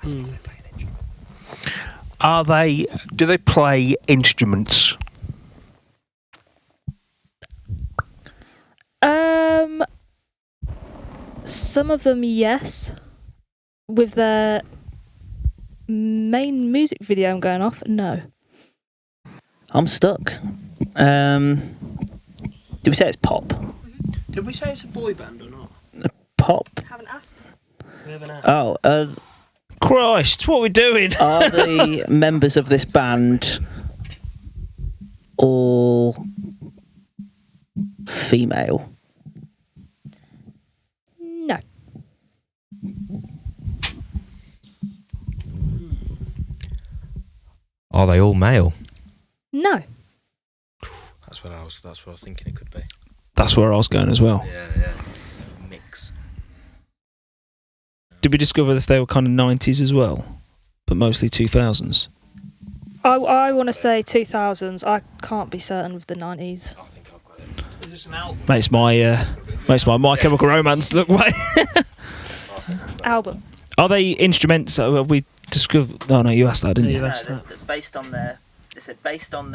S6: then.
S5: Do they play instruments?
S4: Some of them, yes. With their main music video going off, no.
S1: I'm stuck. Did we say it's pop?
S2: Did we say it's a boy band or not?
S1: Pop?
S4: Haven't asked.
S2: We haven't asked.
S1: Oh,
S3: Christ, what are we doing?
S1: are the members of this band all female?
S4: No.
S7: Are they all male?
S4: No.
S7: That's what I was thinking it could be.
S3: That's where I was going as well.
S7: Yeah. Mix.
S3: Did we discover if they were kind of 90s as well? But mostly 2000s?
S4: I want to say 2000s. I can't be certain with the 90s.
S7: I think I've got it.
S2: Is this an album?
S3: Makes my My Chemical Romance look way.
S4: Album.
S3: Are they instruments? Have we discovered? Oh no, you asked that, didn't you?
S2: Yeah. That's that.
S1: Based on their They said based on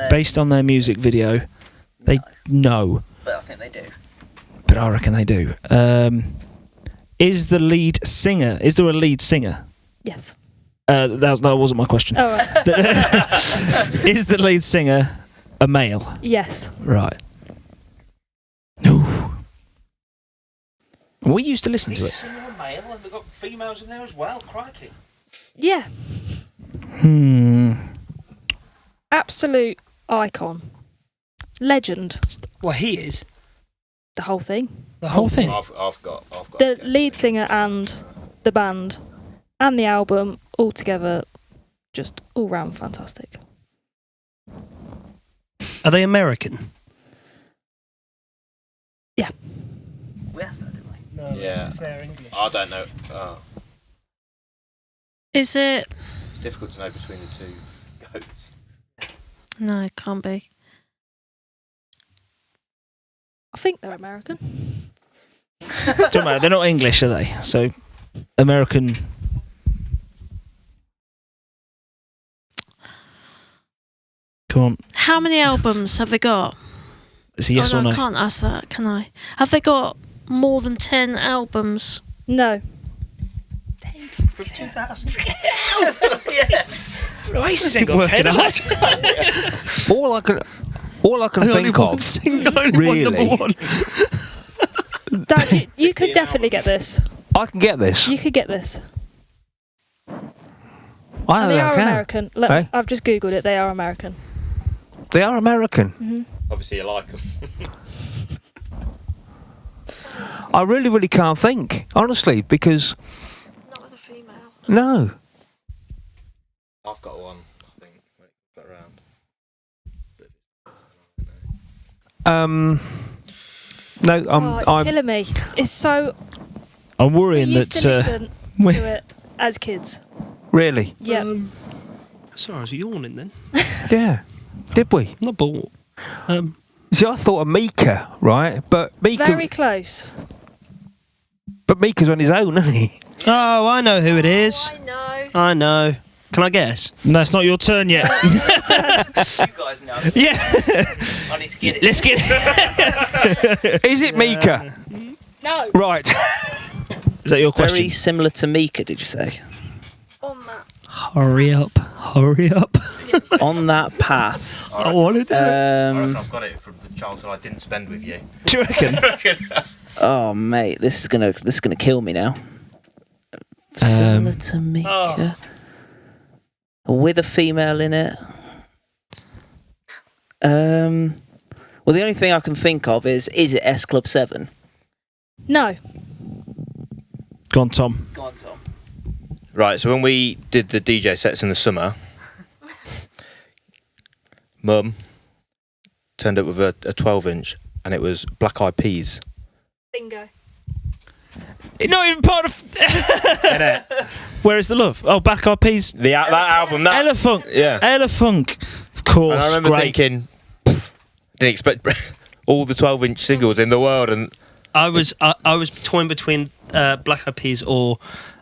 S1: their
S3: music video. They know,
S1: but I think they do.
S3: but I reckon they do. Is there a lead singer?
S4: Yes.
S3: That wasn't my question.
S4: Oh, right.
S3: Is the lead singer a male?
S4: Yes.
S3: Right. No. We used to listen to it.
S5: male, and they've got females in there as well. Crikey.
S4: Yeah. Absolute icon. Legend.
S2: Well, he is.
S4: The whole thing.
S3: The whole thing.
S7: I've got
S4: The lead singer and the band and the album all together, just all round fantastic.
S2: Are they American?
S4: Yeah.
S1: We asked that, didn't we?
S2: No,
S7: Yeah.
S2: they're English.
S7: I don't know. Oh,
S6: Is it?
S7: it's difficult to know between the two goats.
S6: No, it can't be.
S4: I think they're American.
S3: Don't matter. They're not English, are they? So, American. Come on.
S6: How many albums have they got?
S3: Is it yes
S6: oh,
S3: or
S6: no,
S3: no?
S6: I can't ask that, can I? Have they got more than 10 albums?
S4: No.
S2: From 2000.
S3: Oasis ain't got
S2: Work
S3: 10
S2: it out.
S3: albums.
S5: All I can think of, really.
S4: Dad, you could definitely get this.
S5: I can get this.
S4: You could get this.
S5: I
S4: And
S5: think
S4: they
S5: I
S4: are
S5: can.
S4: American. Look,
S5: Hey?
S4: I've just Googled it. They are American.
S5: They are American.
S4: Hmm.
S7: Obviously, you like them.
S5: I really, really can't think, honestly, because
S6: Not with a female.
S5: no.
S7: I've got one, I think, when it got around.
S5: No,
S4: It's
S5: I'm
S4: killing me. It's so.
S3: I'm
S4: We
S3: worrying
S4: used
S3: that.
S4: to listen
S3: we-
S4: to it as kids.
S5: really.
S4: Yeah.
S2: Sorry, I was yawning then.
S5: Yeah. Did we?
S2: Not bought.
S5: See, I thought of Mika, right? But
S4: Very close.
S5: Mika's on his own, isn't he?
S2: Oh, I know who it is.
S6: I know.
S2: I know. Can I guess?
S3: No, it's not your turn yet.
S1: You guys know.
S3: Yeah.
S1: I need to get it.
S3: Let's get it.
S5: Is it Mika?
S4: No.
S5: Right.
S3: Is that your
S1: Very
S3: question?
S1: similar to Mika, did you say?
S6: On that.
S2: Hurry up. Hurry up.
S1: On that path.
S2: I want to do it.
S7: I reckon I've got it from the childhood I didn't spend with you.
S3: Do you reckon?
S1: Oh mate, this is gonna kill me now. Similar to Mika, with a female in it. Well, the only thing I can think of is it S Club 7?
S4: No.
S3: Go on, Tom.
S1: Go on, Tom.
S7: Right, so when we did the DJ sets in the summer, Mum turned up with a 12-inch, and it was Black Eyed Peas.
S4: Bingo.
S3: Not even part of. Where is the love? Oh, Black Eyed Peas.
S7: That album, that
S3: Elephant.
S7: yeah.
S3: Elephant. Of course.
S7: And I remember
S3: great.
S7: thinking, didn't expect all the 12-inch singles in the world, and
S2: I was toying between Black Eyed Peas or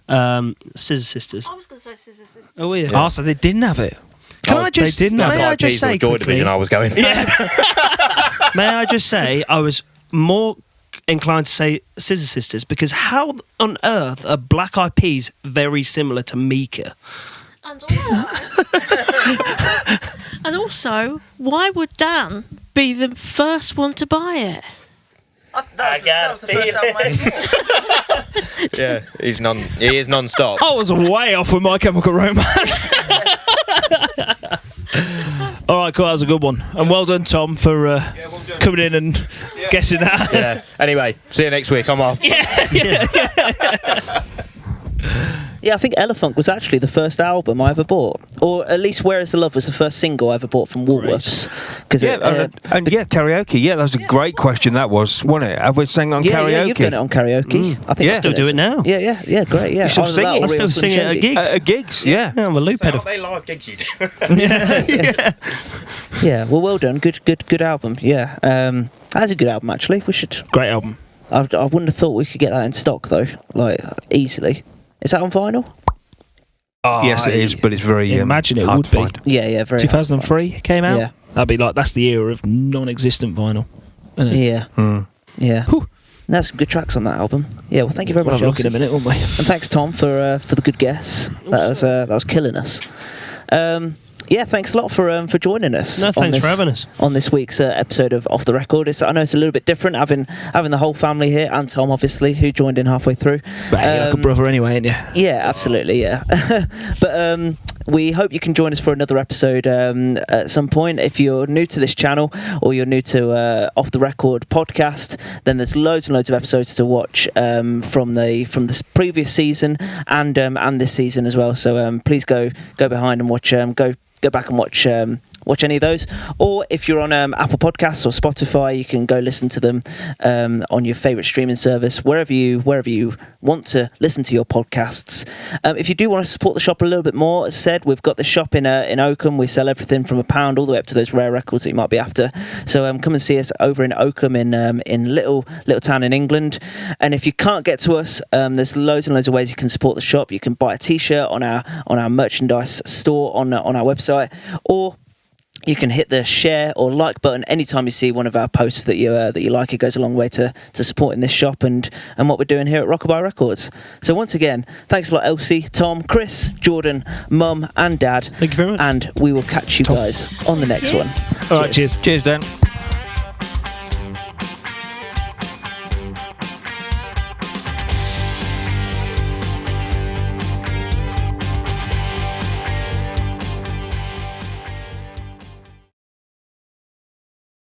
S2: Scissor Sisters.
S6: I was going to say Scissor Sisters.
S2: Oh yeah.
S3: Oh, so they didn't have it.
S2: Can
S3: Oh,
S2: I just?
S3: They didn't have
S2: may
S3: it.
S2: I just say
S7: Joy
S2: quickly?
S7: Division I was going.
S2: May I just say I was more inclined to say Scissor Sisters because how on earth are Black Eyed Peas very similar to Mika?
S6: And also, why would Dan be the first one to buy it?
S1: That was the first album I
S7: Yeah, he is non-stop.
S3: I was way off with My Chemical Romance. All right, cool. That was a good one, and well done, Tom, for coming in and guessing that.
S7: Yeah. Anyway, see you next week. I'm off.
S1: Yeah, I think Elephant was actually the first album I ever bought, or at least Where Is the Love was the first single I ever bought from Woolworths. Because
S5: Karaoke. Yeah, that was a great question. That was, wasn't it? Have we sang on karaoke?
S1: Yeah, you've done it on karaoke. I think
S5: Yeah.
S1: I
S2: Still do it now.
S1: Yeah, great. Yeah,
S5: You still sing it?
S1: I
S2: I still sing it at gigs.
S5: At gigs, yeah.
S2: Yeah, I'm a loop pedal.
S7: they live gigs you do?
S1: Yeah, well done. Good album. Yeah, that's a good album actually. We should.
S3: Great album.
S1: I wouldn't have thought we could get that in stock though, like easily. Is that on vinyl?
S5: Yes, it is, but it's very
S3: imagine it
S5: hard
S3: would
S5: to
S3: be.
S5: find.
S1: Yeah, very.
S3: 2003 came out.
S1: Yeah.
S3: That'd be like that's the era of non-existent vinyl. Isn't it?
S1: Yeah,
S5: Mm.
S1: yeah.
S3: Whew.
S1: There's some good tracks on that album. Yeah, well, thank you very
S3: We'll
S1: much.
S3: have a look in a
S1: Elsie.
S3: minute, won't we?
S1: And thanks, Tom, for the good guess. That was killing us. Yeah, thanks a lot for joining us.
S2: No,
S1: on
S2: thanks
S1: this,
S2: for having us.
S1: on this week's episode of Off the Record. I know it's a little bit different having the whole family here, and Tom obviously, who joined in halfway through.
S3: But you're like a brother anyway, ain't you?
S1: Yeah, absolutely, yeah. But we hope you can join us for another episode at some point. If you're new to this channel or you're new to Off the Record podcast, then there's loads and loads of episodes to watch from the previous season and this season as well. So please go behind and watch. Go back and watch any of those. Or if you're on Apple Podcasts or Spotify, you can go listen to them on your favourite streaming service, wherever you want to listen to your podcasts. If you do want to support the shop a little bit more, as I said, we've got the shop in Oakham. We sell everything from £1 all the way up to those rare records that you might be after. So come and see us over in Oakham in little town in England. And if you can't get to us, there's loads and loads of ways you can support the shop. You can buy a t-shirt on our merchandise store on our website, or you can hit the share or like button anytime you see one of our posts that you like. It goes a long way to supporting this shop and what we're doing here at Rockabuy Records. So once again, thanks a lot, Elsie, Tom, Chris, Jordan, Mum and Dad.
S2: Thank you very much.
S1: And we will catch you guys on the next one.
S3: All right, cheers.
S5: Cheers, Dan.